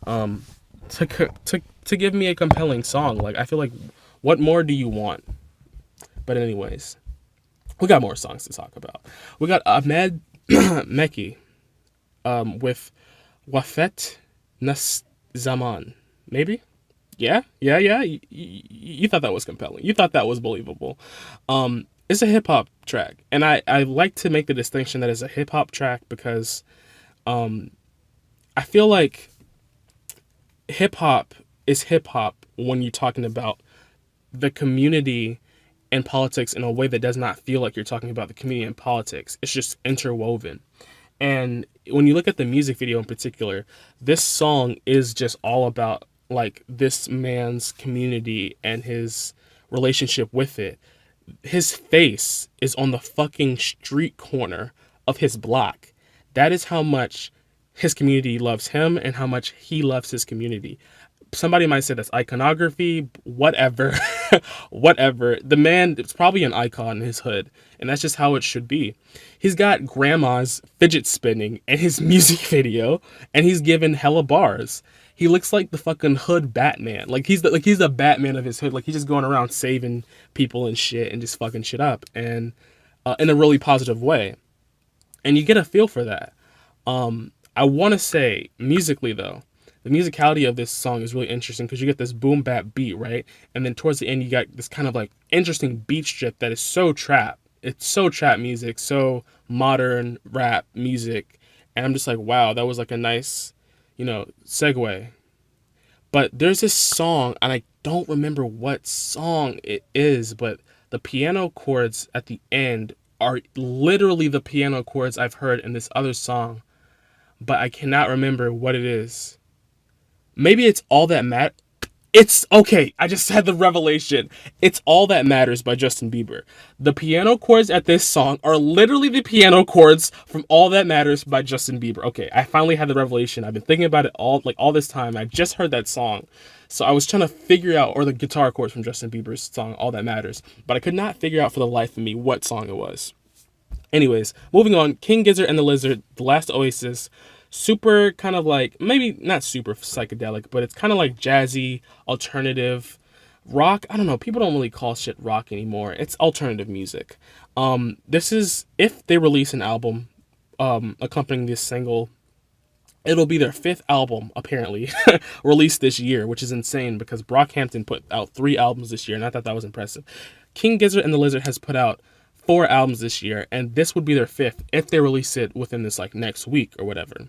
um, to give me a compelling song. Like I feel like, what more do you want? But anyways, we got more songs to talk about. We got Ahmed Meki, with Wafet Nas Zaman. Maybe? Yeah. You thought that was compelling. You thought that was believable. It's a hip hop track. And I like to make the distinction that it's a hip hop track because I feel like hip hop when you're talking about the community and politics in a way that does not feel like you're talking about the community and politics. It's just interwoven. And when you look at the music video in particular, this song is just all about like this man's community and his relationship with it. His face is on the fucking street corner of his block. That is how much his community loves him and how much he loves his community. Somebody might say that's iconography, whatever. Whatever. The man is probably an icon in his hood, and that's just how it should be. He's got grandma's fidget spinning in his music video, and he's given hella bars. He looks like the fucking hood Batman. He's the Batman of his hood. Like he's just going around saving people and shit and just fucking shit up, and in a really positive way. And you get a feel for that. I want to say musically though, the musicality of this song is really interesting because you get this boom bap beat, right? And then towards the end, you got this kind of like interesting beat strip that is so trap. It's so trap music, so modern rap music. And I'm just like, wow, that was like a nice, segue. But there's this song, and I don't remember what song it is, but the piano chords at the end are literally the piano chords I've heard in this other song, but I cannot remember what it is. Maybe it's All That Matters. It's okay. I just had the revelation. It's All That Matters by Justin Bieber. The piano chords at this song are literally the piano chords from All That Matters by Justin Bieber. Okay, I finally had the revelation. I've been thinking about it all this time. I just heard that song. So I was trying to figure out, or the guitar chords from Justin Bieber's song All That Matters, but I could not figure out for the life of me what song it was. Anyways, moving on. King Gizzard and the Lizard, The Last Oasis. Super kind of like, maybe not super psychedelic, but it's kind of like jazzy, alternative rock. I don't know. People don't really call shit rock anymore. It's alternative music. This is, if they release an album accompanying this single, it'll be their fifth album, apparently, released this year, which is insane because Brockhampton put out 3 albums this year, and I thought that was impressive. King Gizzard and the Lizard has put out 4 albums this year, and this would be their 5th if they release it within this like next week or whatever.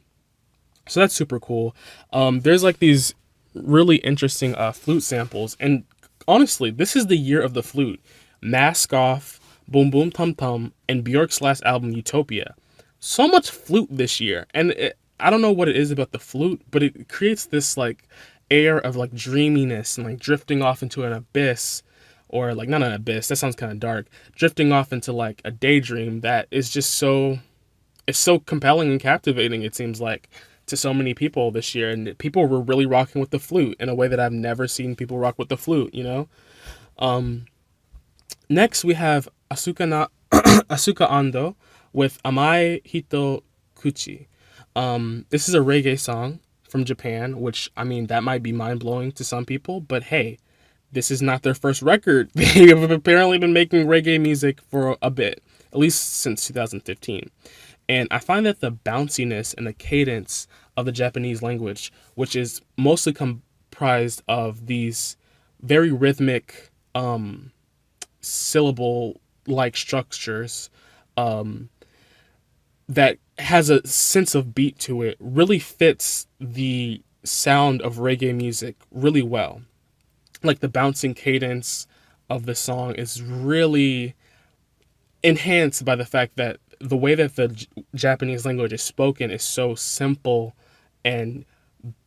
So that's super cool. There's like these really interesting flute samples, and honestly, this is the year of the flute. Mask Off, Boom Boom Tum Tum, and Bjork's last album Utopia. So much flute this year, and I don't know what it is about the flute, but it creates this like air of like dreaminess and like drifting off into an abyss, or like not an abyss. That sounds kind of dark. Drifting off into like a daydream that is just it's so compelling and captivating. It seems like to so many people this year, and people were really rocking with the flute in a way that I've never seen people rock with the flute. Next we have Asuka Ando with Amai Hito Kuchi. This is a reggae song from Japan, which I mean that might be mind blowing to some people, but hey, this is not their first record. They have apparently been making reggae music for a bit, at least since 2015. And I find that the bounciness and the cadence of the Japanese language, which is mostly comprised of these very rhythmic syllable like structures, um, that has a sense of beat to it, really fits the sound of reggae music really well. Like the bouncing cadence of the song is really enhanced by the fact that the way that the Japanese language is spoken is so simple and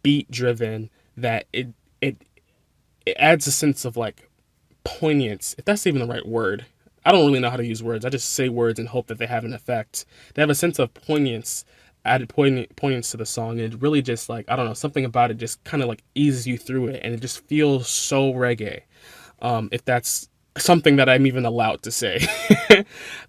beat driven that it it adds a sense of like poignance, if that's even the right word. I don't really know how to use words. I just say words and hope that they have an effect. They have a sense of poignance, added poignance to the song. And it really just like, I don't know, something about it just kind of like eases you through it. And it just feels so reggae. If that's something that I'm even allowed to say.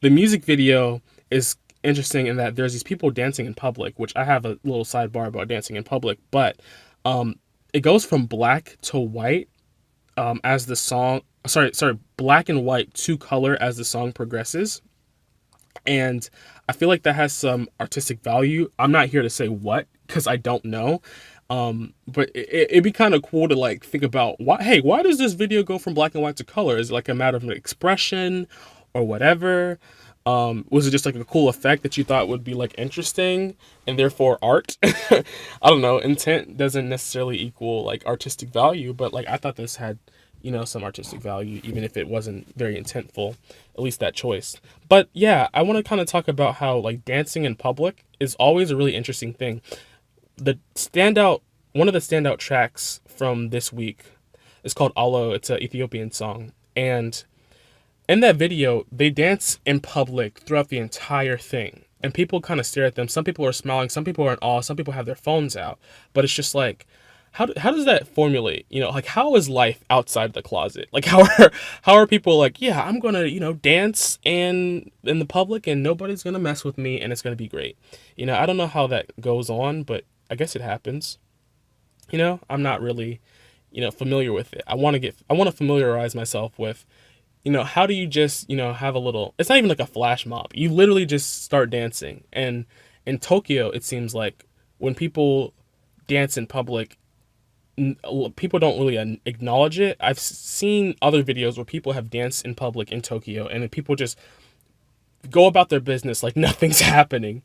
The music video is interesting in that there's these people dancing in public, which I have a little sidebar about dancing in public, but um, it goes from black to white as the song sorry black and white to color as the song progresses, and I feel like that has some artistic value. I'm not here to say what because I don't know, but it'd be kind of cool to like think about why does this video go from black and white to color? Is it like a matter of expression or whatever? Was it just like a cool effect that you thought would be like interesting and therefore art? I don't know. Intent doesn't necessarily equal like artistic value, but like I thought this had, some artistic value, even if it wasn't very intentful, at least that choice. But yeah, I want to kind of talk about how like dancing in public is always a really interesting thing. The standout, one of the standout tracks from this week is called Alo. It's an Ethiopian song. And in that video, they dance in public throughout the entire thing. And people kind of stare at them. Some people are smiling, some people are in awe, some people have their phones out. But it's just like, how does that formulate? Like how is life outside the closet? Like how are people like, yeah, I'm gonna, dance and in the public and nobody's gonna mess with me and it's gonna be great. I don't know how that goes on, but I guess it happens. I'm not really, familiar with it. I want to familiarize myself with, how do you just, have a little, it's not even like a flash mob. You literally just start dancing. And in Tokyo, it seems like when people dance in public, people don't really acknowledge it. I've seen other videos where people have danced in public in Tokyo and then people just go about their business like nothing's happening.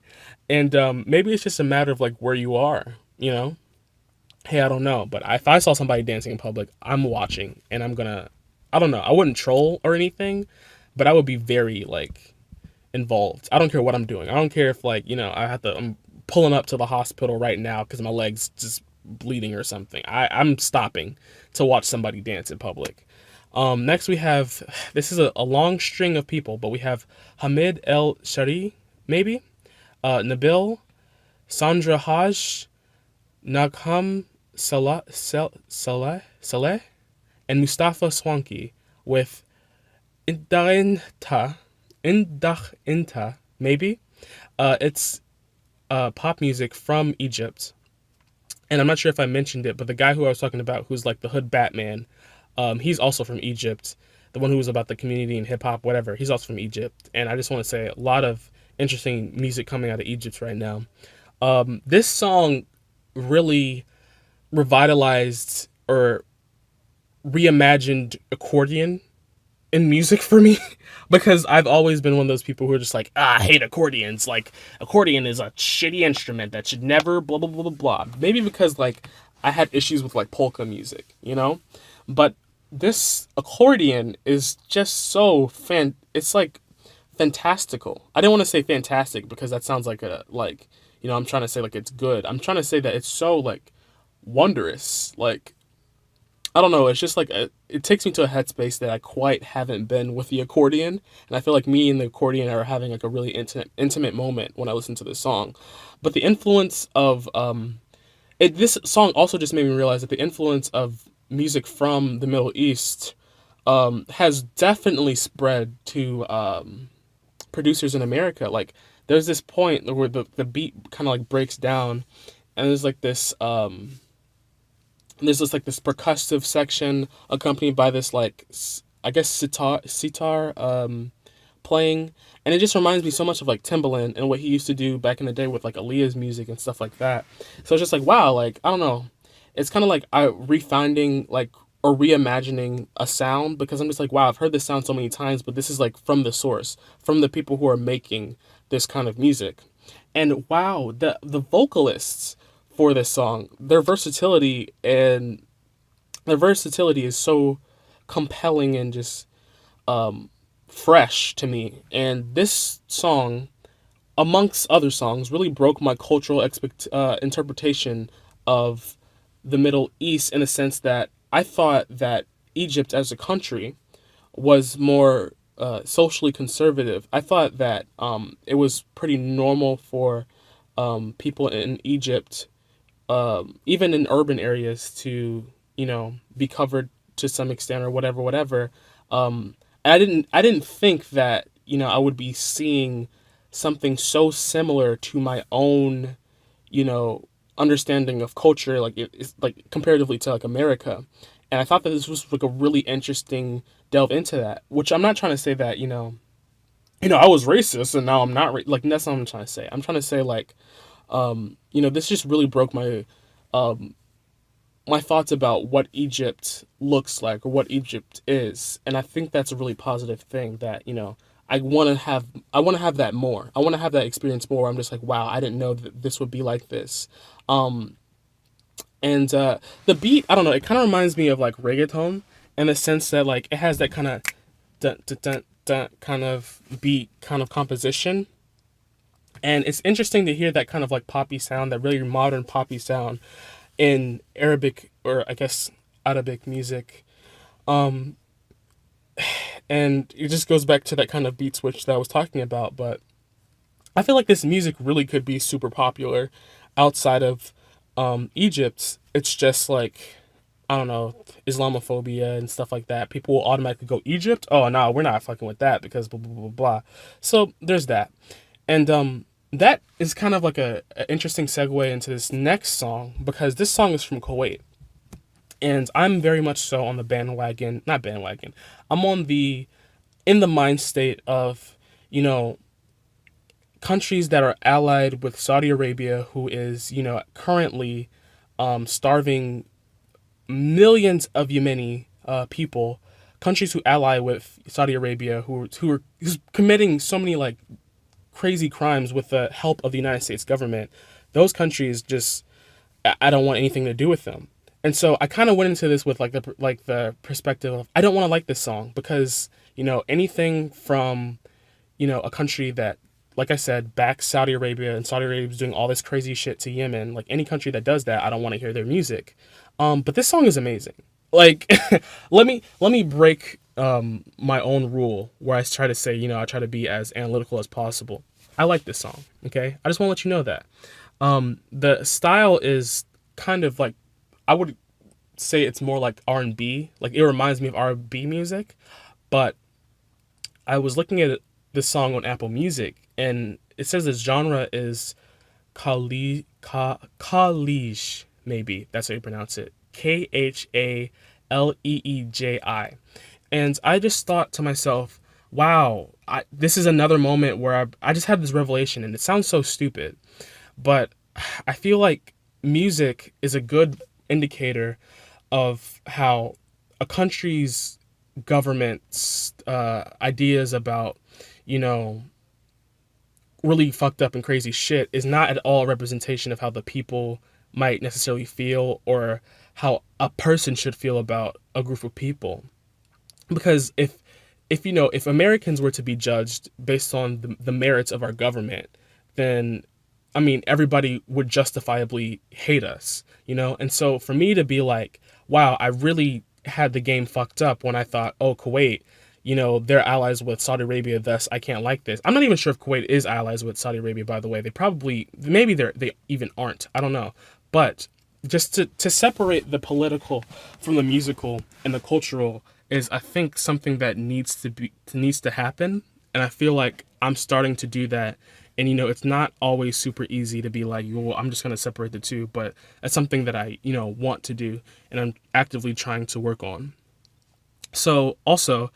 And maybe it's just a matter of like where you are, Hey, I don't know. But if I saw somebody dancing in public, I'm watching and I don't know. I wouldn't troll or anything, but I would be very like involved. I don't care what I'm doing. I don't care if like, I'm pulling up to the hospital right now because my leg's just bleeding or something. I'm stopping to watch somebody dance in public. Next we have, this is a long string of people, but we have Hamid El Shari, maybe, Nabil, Sandra Haj, Nagham Saleh, and Mustafa Swanky with Indachinta, maybe. It's pop music from Egypt. And I'm not sure if I mentioned it, but the guy who I was talking about, who's like the hood Batman, he's also from Egypt. The one who was about the community and hip hop, whatever, he's also from Egypt. And I just want to say a lot of interesting music coming out of Egypt right now. This song really revitalized or reimagined accordion in music for me because I've always been one of those people who are just like, I hate accordions. Like, accordion is a shitty instrument that should never blah, blah, blah, blah, blah. Maybe because, like, I had issues with, like, polka music, But this accordion is just so it's, like, fantastical. I didn't want to say fantastic because that sounds like I'm trying to say, like, it's good. I'm trying to say that it's so, like, wondrous. Like, I don't know. It's just like it takes me to a headspace that I quite haven't been with the accordion, and I feel like me and the accordion are having like a really intimate moment when I listen to this song. But the influence of this song also just made me realize that the influence of music from the Middle East has definitely spread to producers in America. Like there's this point where the beat kind of like breaks down, and there's this like this percussive section accompanied by this like I guess sitar playing, and it just reminds me so much of like Timbaland and what he used to do back in the day with like Aaliyah's music and stuff like that. So it's just like wow, like I don't know, it's kind of like I refinding like or reimagining a sound because I'm just like wow, I've heard this sound so many times, but this is like from the source, from the people who are making this kind of music, and wow, the vocalists for this song, their versatility is so compelling and just fresh to me. And this song, amongst other songs, really broke my cultural interpretation of the Middle East in a sense that I thought that Egypt as a country was more socially conservative. I thought that it was pretty normal for people in Egypt, even in urban areas, to be covered to some extent or whatever, whatever. I didn't think that I would be seeing something so similar to my own you know understanding of culture, like it's like comparatively to like America, and I thought that this was like a really interesting delve into that. Which I'm not trying to say that I was racist and now I'm not like that's not what I'm trying to say. I'm trying to say like this just really broke my thoughts about what Egypt looks like or what Egypt is, and I think that's a really positive thing that I want to have that more. I want to have that experience more. I'm just like, wow, I didn't know that this would be like this. Um, and the beat, I don't know, it kind of reminds me of like reggaeton in the sense that like it has that kind of dun, dun, dun, dun kind of beat, kind of composition. And it's interesting to hear that kind of like poppy sound, that really modern poppy sound in Arabic or I guess Arabic music. Um, and it just goes back to that kind of beat switch that I was talking about. But I feel like this music really could be super popular outside of Egypt. It's just like, I don't know, Islamophobia and stuff like that. People will automatically go, Egypt? Oh, no, we're not fucking with that because blah, blah, blah, blah. So there's that. And that is kind of like a interesting segue into this next song because this song is from Kuwait. And I'm very much so on the bandwagon, not bandwagon. I'm in the mind state of, you know, countries that are allied with Saudi Arabia, who is, currently starving millions of Yemeni people, countries who ally with Saudi Arabia, who's committing so many like crazy crimes with the help of the United States government. Those countries just, I don't want anything to do with them. And so I kind of went into this with like the perspective of I don't want to like this song because anything from a country that, like I said, backs Saudi Arabia and Saudi Arabia is doing all this crazy shit to Yemen, like any country that does that, I don't want to hear their music. But this song is amazing. Like, let me break my own rule where I try to say, I try to be as analytical as possible. I like this song. Okay, I just want to let you know that the style is kind of like I would say it's more like R&B. Like it reminds me of R&B music, but I was looking at this song on Apple Music, and it says the genre is Khalij, maybe that's how you pronounce it. Khalleeji. And I just thought to myself, wow, this is another moment where I just had this revelation, and it sounds so stupid, but I feel like music is a good indicator of how a country's government's ideas about, you know, really fucked up and crazy shit is not at all a representation of how the people might necessarily feel or how a person should feel about a group of people. Because if Americans were to be judged based on the merits of our government, then I mean everybody would justifiably hate us, And so for me to be like, wow, I really had the game fucked up when I thought, oh, Kuwait, they're allies with Saudi Arabia, thus I can't like this. I'm not even sure if Kuwait is allies with Saudi Arabia, by the way. Maybe they even aren't. I don't know. But just to separate the political from the musical and the cultural is, I think, something that needs to happen. And I feel like I'm starting to do that And it's not always super easy to be like, well, I'm just going to separate the two, but that's something that I want to do, and I'm actively trying to work on. So also,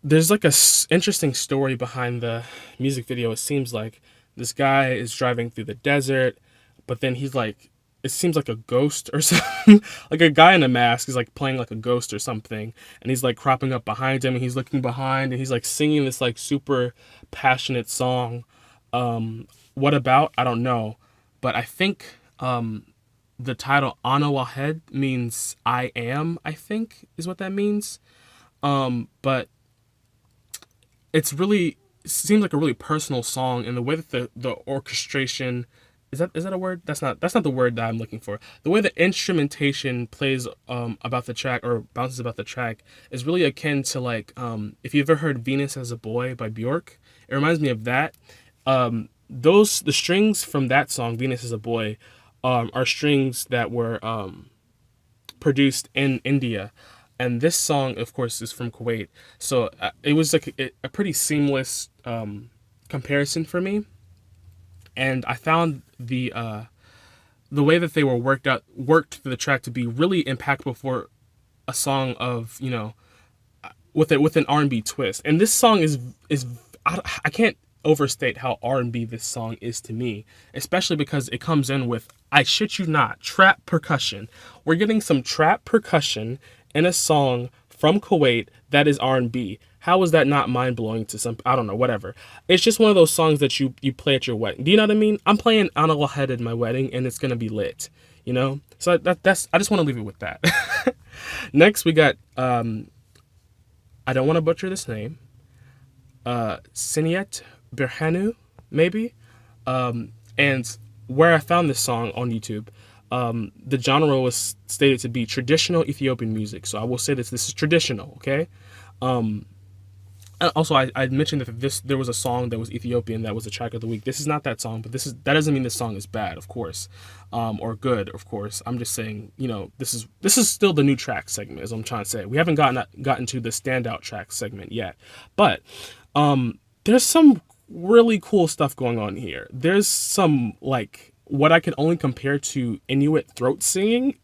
there's like interesting story behind the music video. It seems like this guy is driving through the desert, but then he's like, it seems like a ghost or something. Like a guy in a mask is like playing like a ghost or something, and he's like cropping up behind him, and he's looking behind, and he's like singing this like super passionate song. What about? I don't know, but I think the title Ana Wahed means I am. I think is what that means. But it's really seems like a really personal song, and the way that the orchestration is that a word? That's not the word that I'm looking for. The way the instrumentation plays about the track or bounces about the track is really akin to like if you ever heard Venus as a Boy by Bjork. It reminds me of that. The strings from that song Venus as a Boy are strings that were produced in India, and this song, of course, is from Kuwait. So it was like a pretty seamless comparison for me, and I found the way that they were worked for the track to be really impactful for a song of with an R&B twist. And this song is I can't overstate how R&B this song is to me, especially because it comes in with, I shit you not, trap percussion. We're getting some trap percussion in a song from Kuwait that is R&B. How is that not mind-blowing to some, I don't know, whatever. It's just one of those songs that you play at your wedding. Do you know what I mean? I'm playing Ana Wahed at my wedding, and it's going to be lit, So that's I just want to leave it with that. Next, we got, I don't want to butcher this name, Siniet Berhanu, maybe. And where I found this song on YouTube, the genre was stated to be traditional Ethiopian music. So I will say this is traditional, okay? Also, I mentioned that there was a song that was Ethiopian that was the track of the week. This is not that song, but that doesn't mean this song is bad, of course, or good, of course. I'm just saying, this is still the new track segment, as I'm trying to say. We haven't gotten to the standout track segment yet, but there's some really cool stuff going on here. There's some like what I can only compare to Inuit throat singing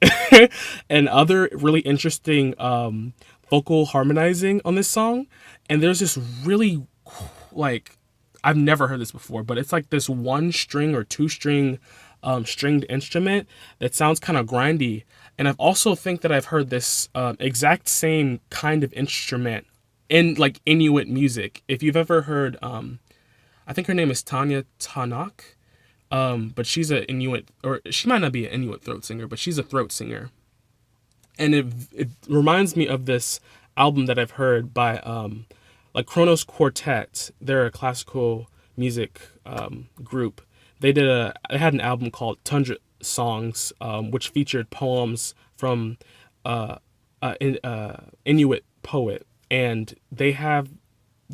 and other really interesting vocal harmonizing on this song. And there's this really like, I've never heard this before, but it's like this one string or two string stringed instrument that sounds kind of grindy. And I've also think that I've heard this exact same kind of instrument in like Inuit music. If you've ever heard, I think her name is Tanya Tanak, but she's an Inuit, or she might not be an Inuit throat singer, but she's a throat singer. And it reminds me of this album that I've heard by like Kronos Quartet. They're a classical music group. They had an album called Tundra Songs, which featured poems from Inuit poet, and they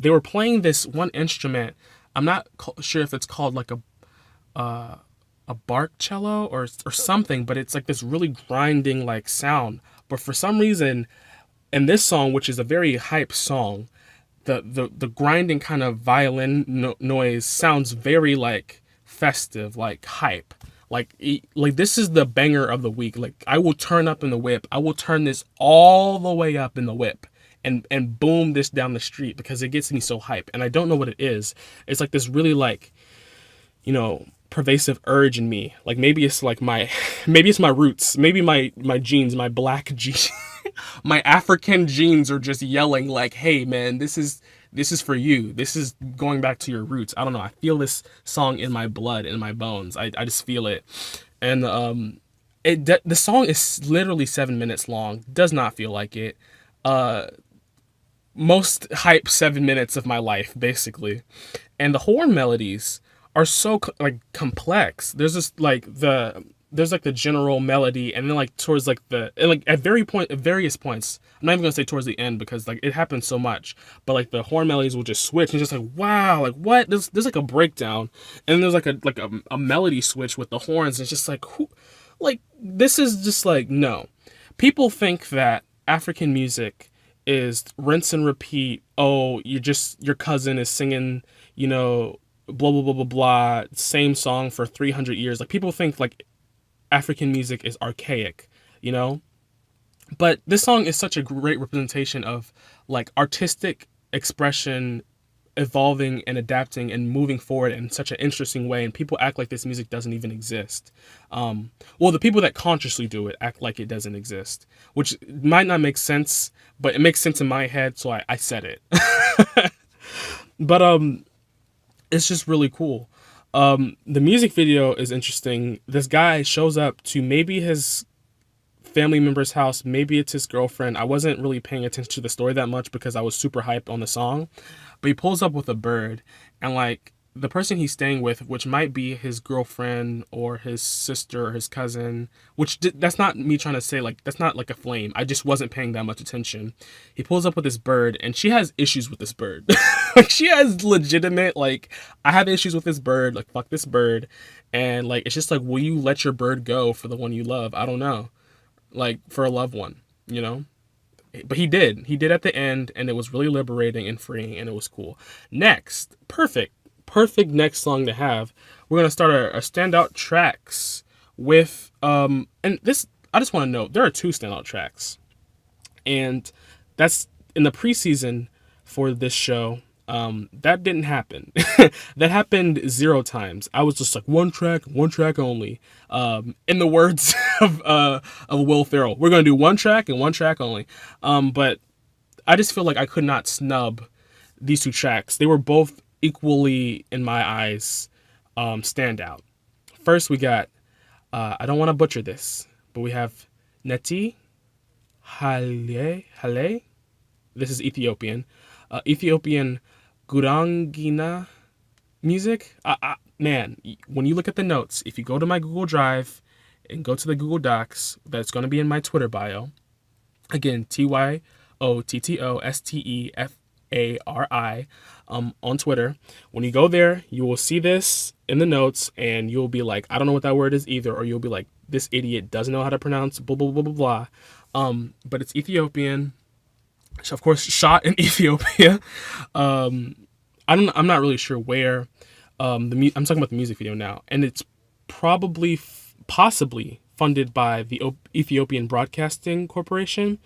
were playing this one instrument. I'm not sure if it's called like a bark cello or something, but it's like this really grinding like sound. But for some reason, in this song, which is a very hype song, the grinding kind of violin noise sounds very like festive, like hype. Like this is the banger of the week. Like I will turn up in the whip. I will turn this all the way up in the whip and boom this down the street because it gets me so hype. And I don't know what it is. It's like this really like, pervasive urge in me. Like maybe it's like maybe it's my roots. Maybe my genes, my black genes, my African genes are just yelling like, hey man, this is for you. This is going back to your roots. I don't know. I feel this song in my blood, in my bones. I just feel it. And the song is literally 7 minutes long. Does not feel like it. Most hype 7 minutes of my life, basically. And the horn melodies are so like complex. There's this like there's like the general melody, and then like towards like at various points. I'm not even gonna say towards the end because like it happens so much, but like the horn melodies will just switch and just like wow, like what? There's like a breakdown, and there's like a melody switch with the horns. And it's just like like this is just like no. People think that African music is rinse and repeat. Oh, your cousin is singing, blah blah blah blah blah, same song for 300 years. Like people think like African music is archaic, you know? But this song is such a great representation of like artistic expression evolving and adapting and moving forward in such an interesting way, and people act like this music doesn't even exist. Well, the people that consciously do it act like it doesn't exist, which might not make sense, but it makes sense in my head, so I said it. But it's just really cool. The music video is interesting. This guy shows up to maybe his family member's house, maybe it's his girlfriend. I wasn't really paying attention to the story that much because I was super hyped on the song. But he pulls up with a bird, and like the person he's staying with, which might be his girlfriend or his sister or his cousin, which that's not me trying to say like that's not like a flame. I just wasn't paying that much attention. He pulls up with this bird, and she has issues with this bird. Like she has legitimate like I have issues with this bird. Like fuck this bird, and like it's just like will you let your bird go for the one you love? I don't know, like for a loved one, you know? But he did at the end, and it was really liberating and freeing, and it was cool. Next, perfect next song to have. We're gonna start our standout tracks with and this I just want to note there are two standout tracks, and that's in the preseason for this show. That didn't happen. That happened 0 times. I was just like one track only. In the words of Will Ferrell, we're gonna do one track and one track only. But I just feel like I could not snub these two tracks. They were both equally, in my eyes, standout. First, we got I don't want to butcher this, but we have Neti Hale. This is Ethiopian. Ethiopian Gurangina music. Man, when you look at the notes, if you go to my Google Drive and go to the Google Docs, that's going to be in my Twitter bio. Again, TYOTTOSTEFARI on Twitter. When you go there, you will see this in the notes, and you'll be like, I don't know what that word is either, or you'll be like, this idiot doesn't know how to pronounce blah blah blah blah blah. But it's Ethiopian. Of course, shot in Ethiopia. I'm not really sure where. I'm talking about the music video now, and it's probably possibly funded by the Ethiopian Broadcasting Corporation.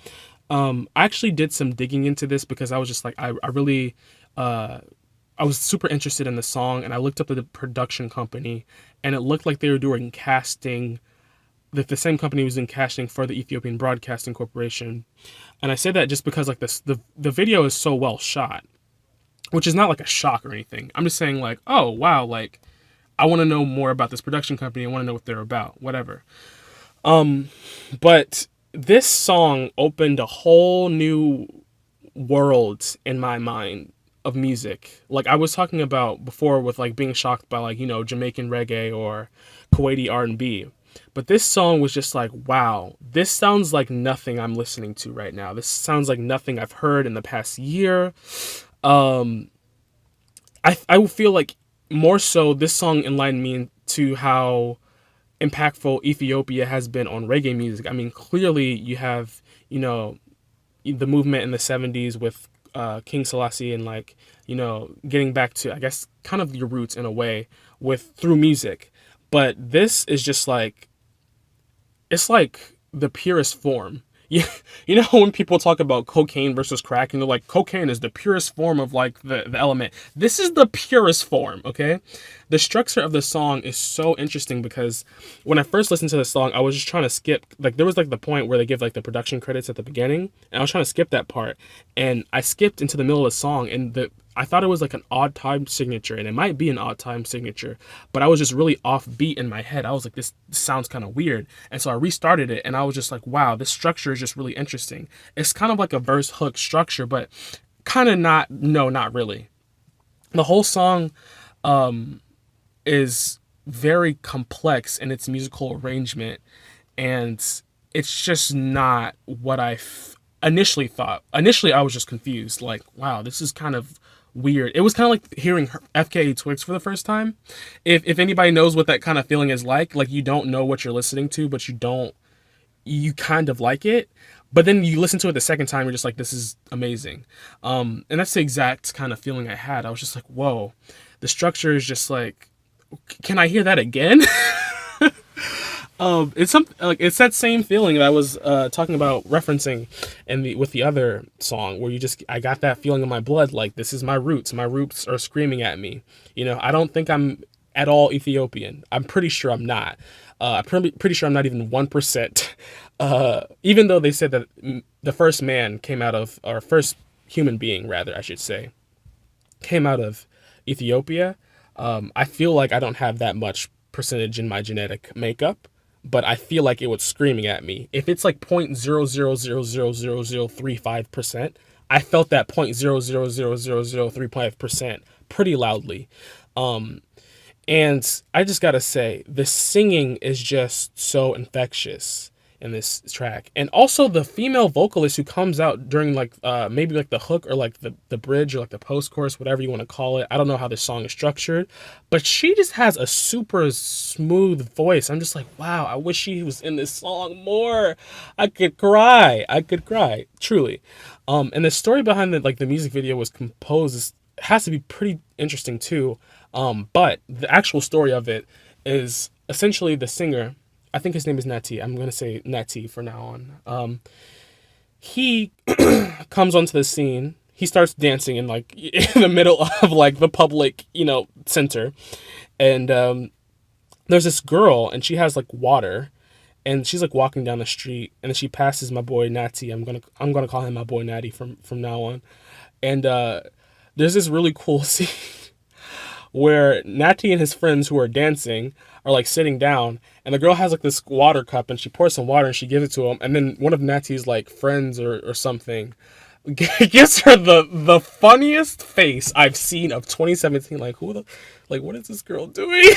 I actually did some digging into this because I was just like I really I was super interested in the song, and I looked up the production company, and it looked like they were doing casting. That the same company was in casting for the Ethiopian Broadcasting Corporation. And I say that just because like the video is so well shot, which is not like a shock or anything. I'm just saying like, oh wow, like I want to know more about this production company. I want to know what they're about, whatever. But this song opened a whole new world in my mind of music. Like I was talking about before with like being shocked by like, you know, Jamaican reggae or Kuwaiti R&B. But this song was just like, wow, this sounds like nothing I'm listening to right now. This sounds like nothing I've heard in the past year. I feel like more so this song enlightened me to how impactful Ethiopia has been on reggae music. I mean, clearly you have, you know, the movement in the 70s with King Selassie and like, you know, getting back to, I guess, kind of your roots in a way with through music. But this is just like, it's like the purest form. You know when people talk about cocaine versus crack and they're like, cocaine is the purest form of like the element. This is the purest form, okay? The structure of the song is so interesting because when I first listened to the song, I was just trying to skip, like there was like the point where they give like the production credits at the beginning, and I was trying to skip that part. And I skipped into the middle of the song, and I thought it was like an odd time signature, and it might be an odd time signature, but I was just really offbeat in my head. I was like, this sounds kind of weird. And so I restarted it, and I was just like, wow, this structure is just really interesting. It's kind of like a verse hook structure, but kind of not, no, not really. The whole song is very complex in its musical arrangement, and it's just not what I initially thought. Initially, I was just confused, like, wow, this is kind of weird. It was kind of like hearing FKA Twigs for the first time. If anybody knows what that kind of feeling is like you don't know what you're listening to, but you kind of like it, but then you listen to it the second time, you're just like, this is amazing. And that's the exact kind of feeling I had. I was just like, whoa, the structure is just like, can I hear that again? It's something like it's that same feeling that I was talking about referencing in the with the other song where you just I got that feeling in my blood like this is my roots. My roots are screaming at me. You know, I don't think I'm at all Ethiopian. I'm pretty sure I'm not. I'm pretty sure I'm not even 1%. Even though they said that the first man came out of, or first human being rather, I should say, came out of Ethiopia. I feel like I don't have that much percentage in my genetic makeup, but I feel like it was screaming at me. If it's like 0.0000035%, I felt that 0.0000035% pretty loudly. Um, and I just gotta say, the singing is just so infectious in this track. And also the female vocalist who comes out during like maybe like the hook or like the bridge or like the post chorus, whatever you want to call it. I don't know how this song is structured, but she just has a super smooth voice. I'm just like, wow, I wish she was in this song more. I could cry. I could cry. Truly. And the story behind the like the music video was composed has to be pretty interesting too. But the actual story of it is essentially the singer, I think his name is Nati. I'm going to say Nati for now on. He comes onto the scene. He starts dancing in like in the middle of like the public, you know, center. And there's this girl and she has like water and she's like walking down the street and then she passes my boy Natty. I'm gonna call him my boy Natty from now on. And there's this really cool scene where Natty and his friends who are dancing are like sitting down, and the girl has like this water cup, and she pours some water and she gives it to him, and then one of Natty's like friends or something gives her the funniest face I've seen of 2017. Like who the like what is this girl doing?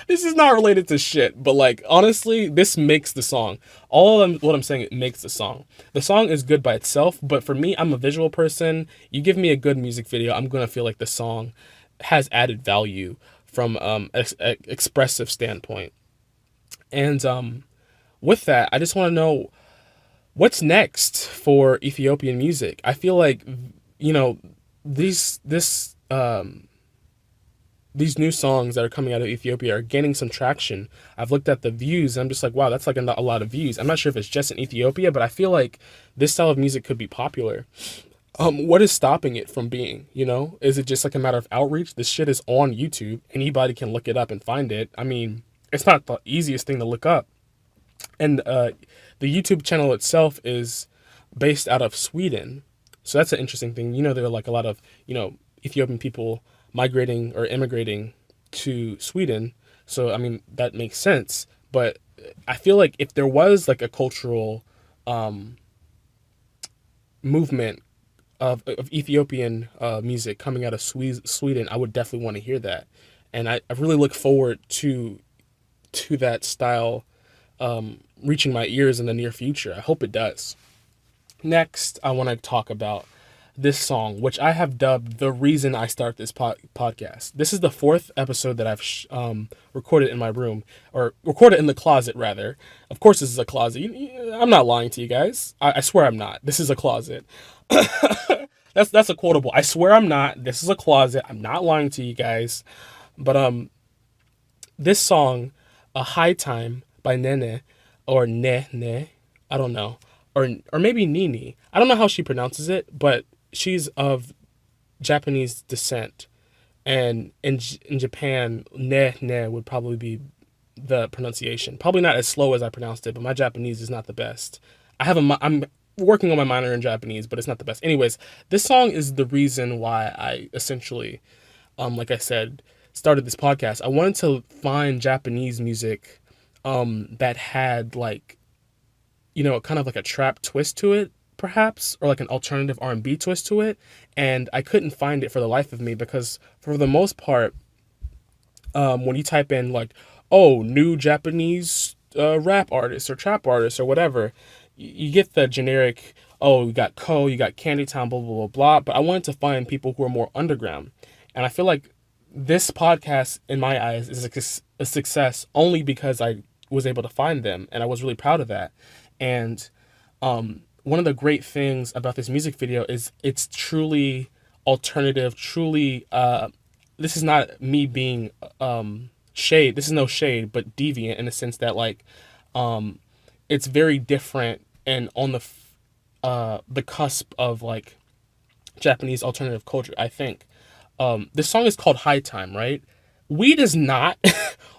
This is not related to shit, but like honestly, this makes the song. What I'm saying, it makes the song. The song is good by itself, but for me, I'm a visual person. You give me a good music video, I'm gonna feel like the song has added value from expressive standpoint. And with that, I just want to know what's next for Ethiopian music. I feel like you know these new songs that are coming out of Ethiopia are gaining some traction. I've looked at the views and I'm just like, wow, that's like a lot of views. I'm not sure if it's just in Ethiopia, but I feel like this style of music could be popular. What is stopping it from being, you know? Is it just like a matter of outreach? This shit is on YouTube. Anybody can look it up and find it. I mean, it's not the easiest thing to look up. And the YouTube channel itself is based out of Sweden. So that's an interesting thing. You know, there are like a lot of, you know, Ethiopian people migrating or immigrating to Sweden. So, I mean, that makes sense. But I feel like if there was like a cultural movement of Ethiopian music coming out of Sweden, I would definitely want to hear that. And I really look forward to that style reaching my ears in the near future. I hope it does. Next, I want to talk about this song, which I have dubbed the reason I start this podcast. This is the fourth episode that I've recorded in my room, or recorded in the closet, rather. Of course, this is a closet. I'm not lying to you guys. I swear I'm not. This is a closet. That's a quotable. I swear I'm not. This is a closet. I'm not lying to you guys. But this song, "A High Time" by Nene, or Ne, I don't know, or maybe Nini. I don't know how she pronounces it, but she's of Japanese descent, and in Japan, ne would probably be the pronunciation. Probably not as slow as I pronounced it, but my Japanese is not the best. I'm working on my minor in Japanese, but it's not the best. Anyways, this song is the reason why I essentially, like I said, started this podcast. I wanted to find Japanese music that had like, you know, kind of like a trap twist to it, perhaps, or like an alternative R&B twist to it, and I couldn't find it for the life of me because for the most part, when you type in like, oh, new Japanese rap artist or trap artist or whatever, you get the generic, oh, you got Ko, you got Candy Town, blah, blah, blah, blah, but I wanted to find people who are more underground, and I feel like this podcast, in my eyes, is a success only because I was able to find them, and I was really proud of that. And one of the great things about this music video is it's truly alternative, truly this is not me being shade. This is no shade, but deviant in the sense that like um it's very different and on the cusp of like Japanese alternative culture, I think. This song is called High Time, right? Weed is not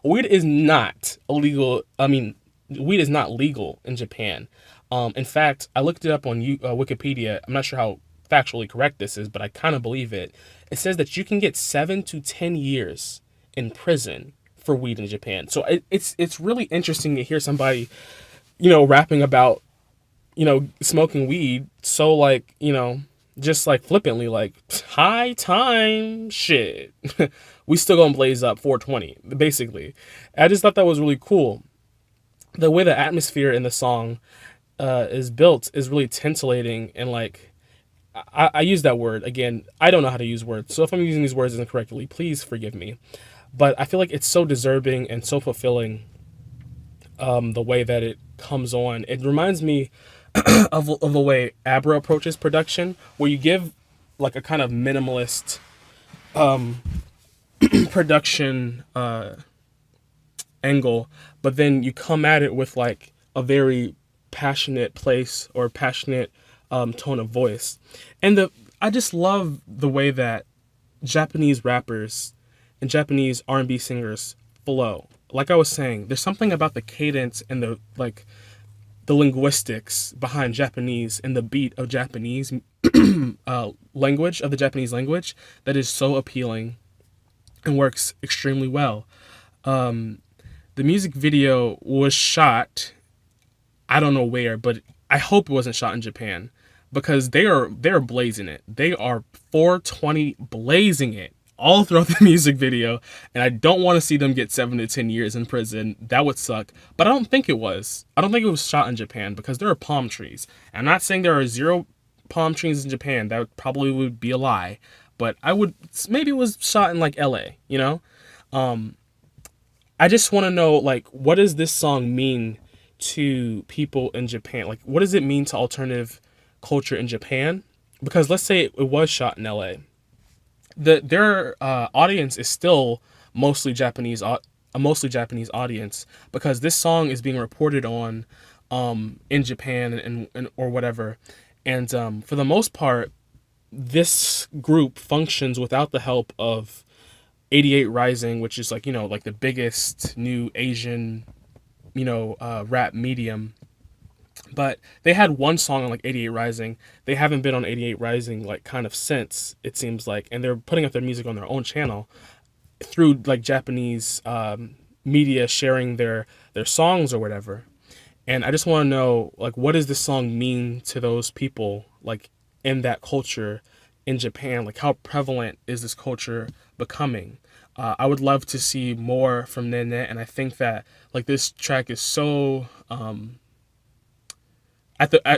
weed is not illegal. I mean, weed is not legal in Japan. In fact, I looked it up on Wikipedia. I'm not sure how factually correct this is, but I kind of believe it. It says that you can get 7 to 10 years in prison for weed in Japan. So it's really interesting to hear somebody, rapping about, smoking weed so like, just like flippantly, like high time shit. We still gonna blaze up 420, basically. I just thought that was really cool. The way the atmosphere in the song is built is really titillating and like I use that word again. I don't know how to use words, so if I'm using these words incorrectly, please forgive me. But I feel like it's so deserving and so fulfilling. The way that it comes on, it reminds me of the way Abra approaches production, where you give like a kind of minimalist production angle, but then you come at it with like a very passionate place or passionate tone of voice. And I just love the way that Japanese rappers and Japanese R&B singers flow. Like I was saying, there's something about the cadence and the linguistics behind Japanese and the beat of Japanese language of the Japanese language that is so appealing and works extremely well. The music video was shot, I don't know where, but I hope it wasn't shot in Japan because they're blazing it. They are 420 blazing it all throughout the music video, and I don't want to see them get 7 to 10 years in prison. That would suck. But I don't think it was. I don't think it was shot in Japan because there are palm trees. I'm not saying there are zero palm trees in Japan. That probably would be a lie. But maybe it was shot in like LA, you know? I just want to know, like, what does this song mean to people in Japan? Like, what does it mean to alternative culture in Japan? Because let's say it was shot in LA. Their audience is still mostly Japanese, a mostly Japanese audience, because this song is being reported on in Japan and or whatever. And for the most part, this group functions without the help of 88 Rising, which is like, like the biggest new Asian, rap medium. But they had one song on like 88 Rising. They haven't been on 88 Rising like kind of since, it seems like, and they're putting up their music on their own channel through like Japanese media sharing their songs or whatever. And I just want to know, like, what does this song mean to those people like in that culture in Japan? Like, how prevalent is this culture becoming? I would love to see more from Nene, and I think that like this track is so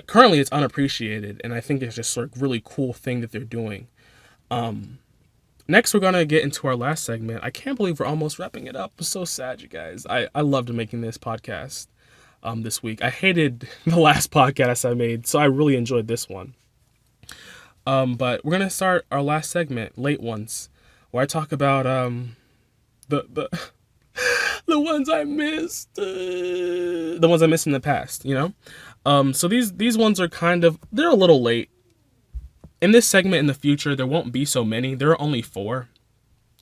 currently it's unappreciated, and I think it's just sort of really cool thing that they're doing. Next, we're gonna get into our last segment. I can't believe we're almost wrapping it up. I'm so sad, you guys. I loved making this podcast this week. I hated the last podcast I made, so I really enjoyed this one. But we're gonna start our last segment, late ones, where I talk about the the ones I missed, the ones I missed in the past. So these ones are they're a little late. In this segment in the future, there won't be so many. There are only 4.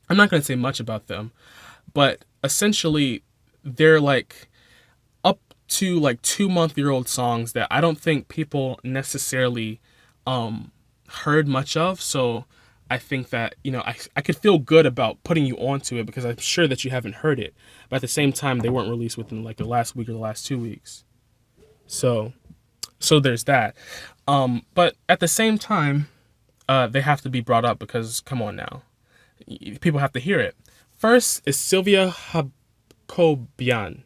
I'm not going to say much about them, but essentially they're like up to like 2-month-old songs that I don't think people necessarily heard much of. So I think that, I could feel good about putting you onto it because I'm sure that you haven't heard it. But at the same time, they weren't released within like the last week or the last 2 weeks. So there's that. But at the same time, they have to be brought up because, come on now, people have to hear it. First is Sylvia Jacobian.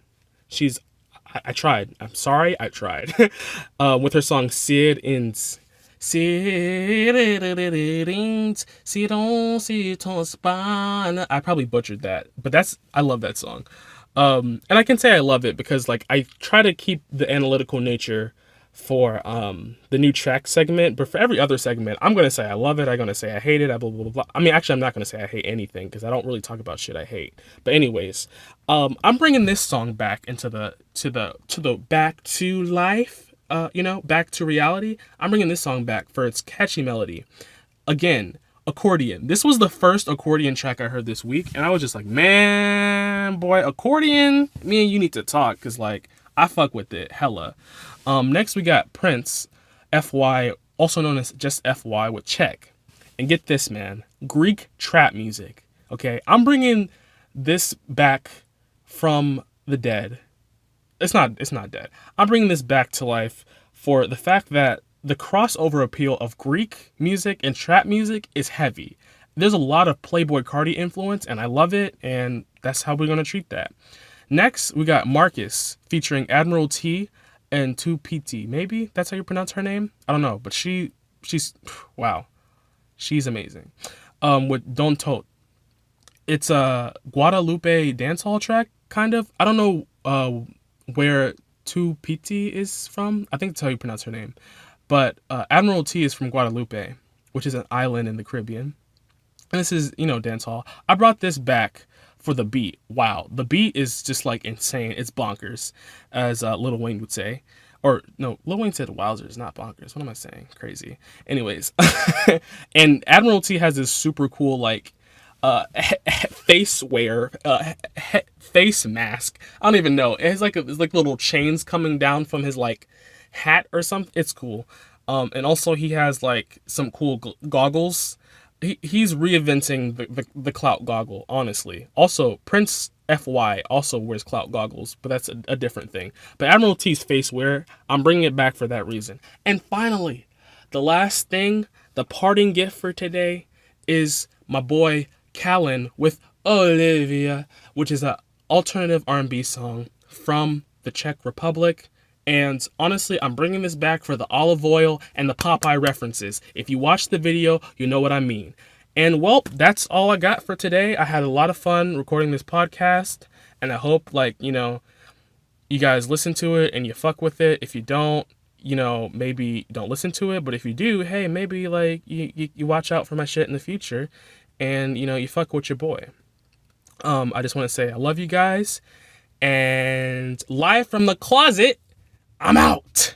I tried. I'm sorry, I tried. With her song Sid Ins. I probably butchered that, but I love that song. And I can say I love it because like I try to keep the analytical nature for the new track segment, but for every other segment, I'm gonna say I love it. I'm gonna say I hate it. I blah blah blah. Blah. I mean, actually, I'm not gonna say I hate anything because I don't really talk about shit I hate. But anyways, I'm bringing this song back into the back to life. Back to reality. I'm bringing this song back for its catchy melody. Again, accordion. This was the first accordion track I heard this week, and I was just like, man, boy, accordion. Me and you need to talk because like I fuck with it hella. Next we got Prince, FY, also known as just FY with Check. And get this, man, Greek trap music. Okay, I'm bringing this back from the dead. It's not dead. I'm bringing this back to life for the fact that the crossover appeal of Greek music and trap music is heavy. There's a lot of Playboy Cardi influence, and I love it, and that's how we're gonna treat that. Next, we got Marcus featuring Admiral T and 2PT. Maybe that's how you pronounce her name. I don't know, but she's wow, she's amazing. With Don Tote, it's a Guadalupe dancehall track, kind of. I don't know where 2PT is from. I think that's how you pronounce her name. But Admiral T is from Guadalupe, which is an island in the Caribbean. And this is, dancehall. I brought this back for the beat. Wow. The beat is just like insane. It's bonkers, as Lil Wayne would say. Or no, Lil Wayne said wowzers, not bonkers. What am I saying? Crazy. Anyways. And Admiral T has this super cool, like, face wear, face mask. I don't even know. It's like little chains coming down from his like hat or something. It's cool. And also he has like some cool goggles. He's reinventing the clout goggle, honestly. Also, Prince FY also wears clout goggles, but that's a different thing. But Admiral T's face wear, I'm bringing it back for that reason. And finally, the last thing, the parting gift for today is my boy Callan with Olivia, which is an alternative R&B song from the Czech Republic. And honestly, I'm bringing this back for the olive oil and the Popeye references. If you watch the video, you know what I mean. And well, that's all I got for today. I had a lot of fun recording this podcast, and I hope you guys listen to it and you fuck with it. If you don't, maybe don't listen to it. But if you do, hey, maybe like you watch out for my shit in the future, and you fuck with your boy. I just want to say I love you guys, and live from the closet, I'm out.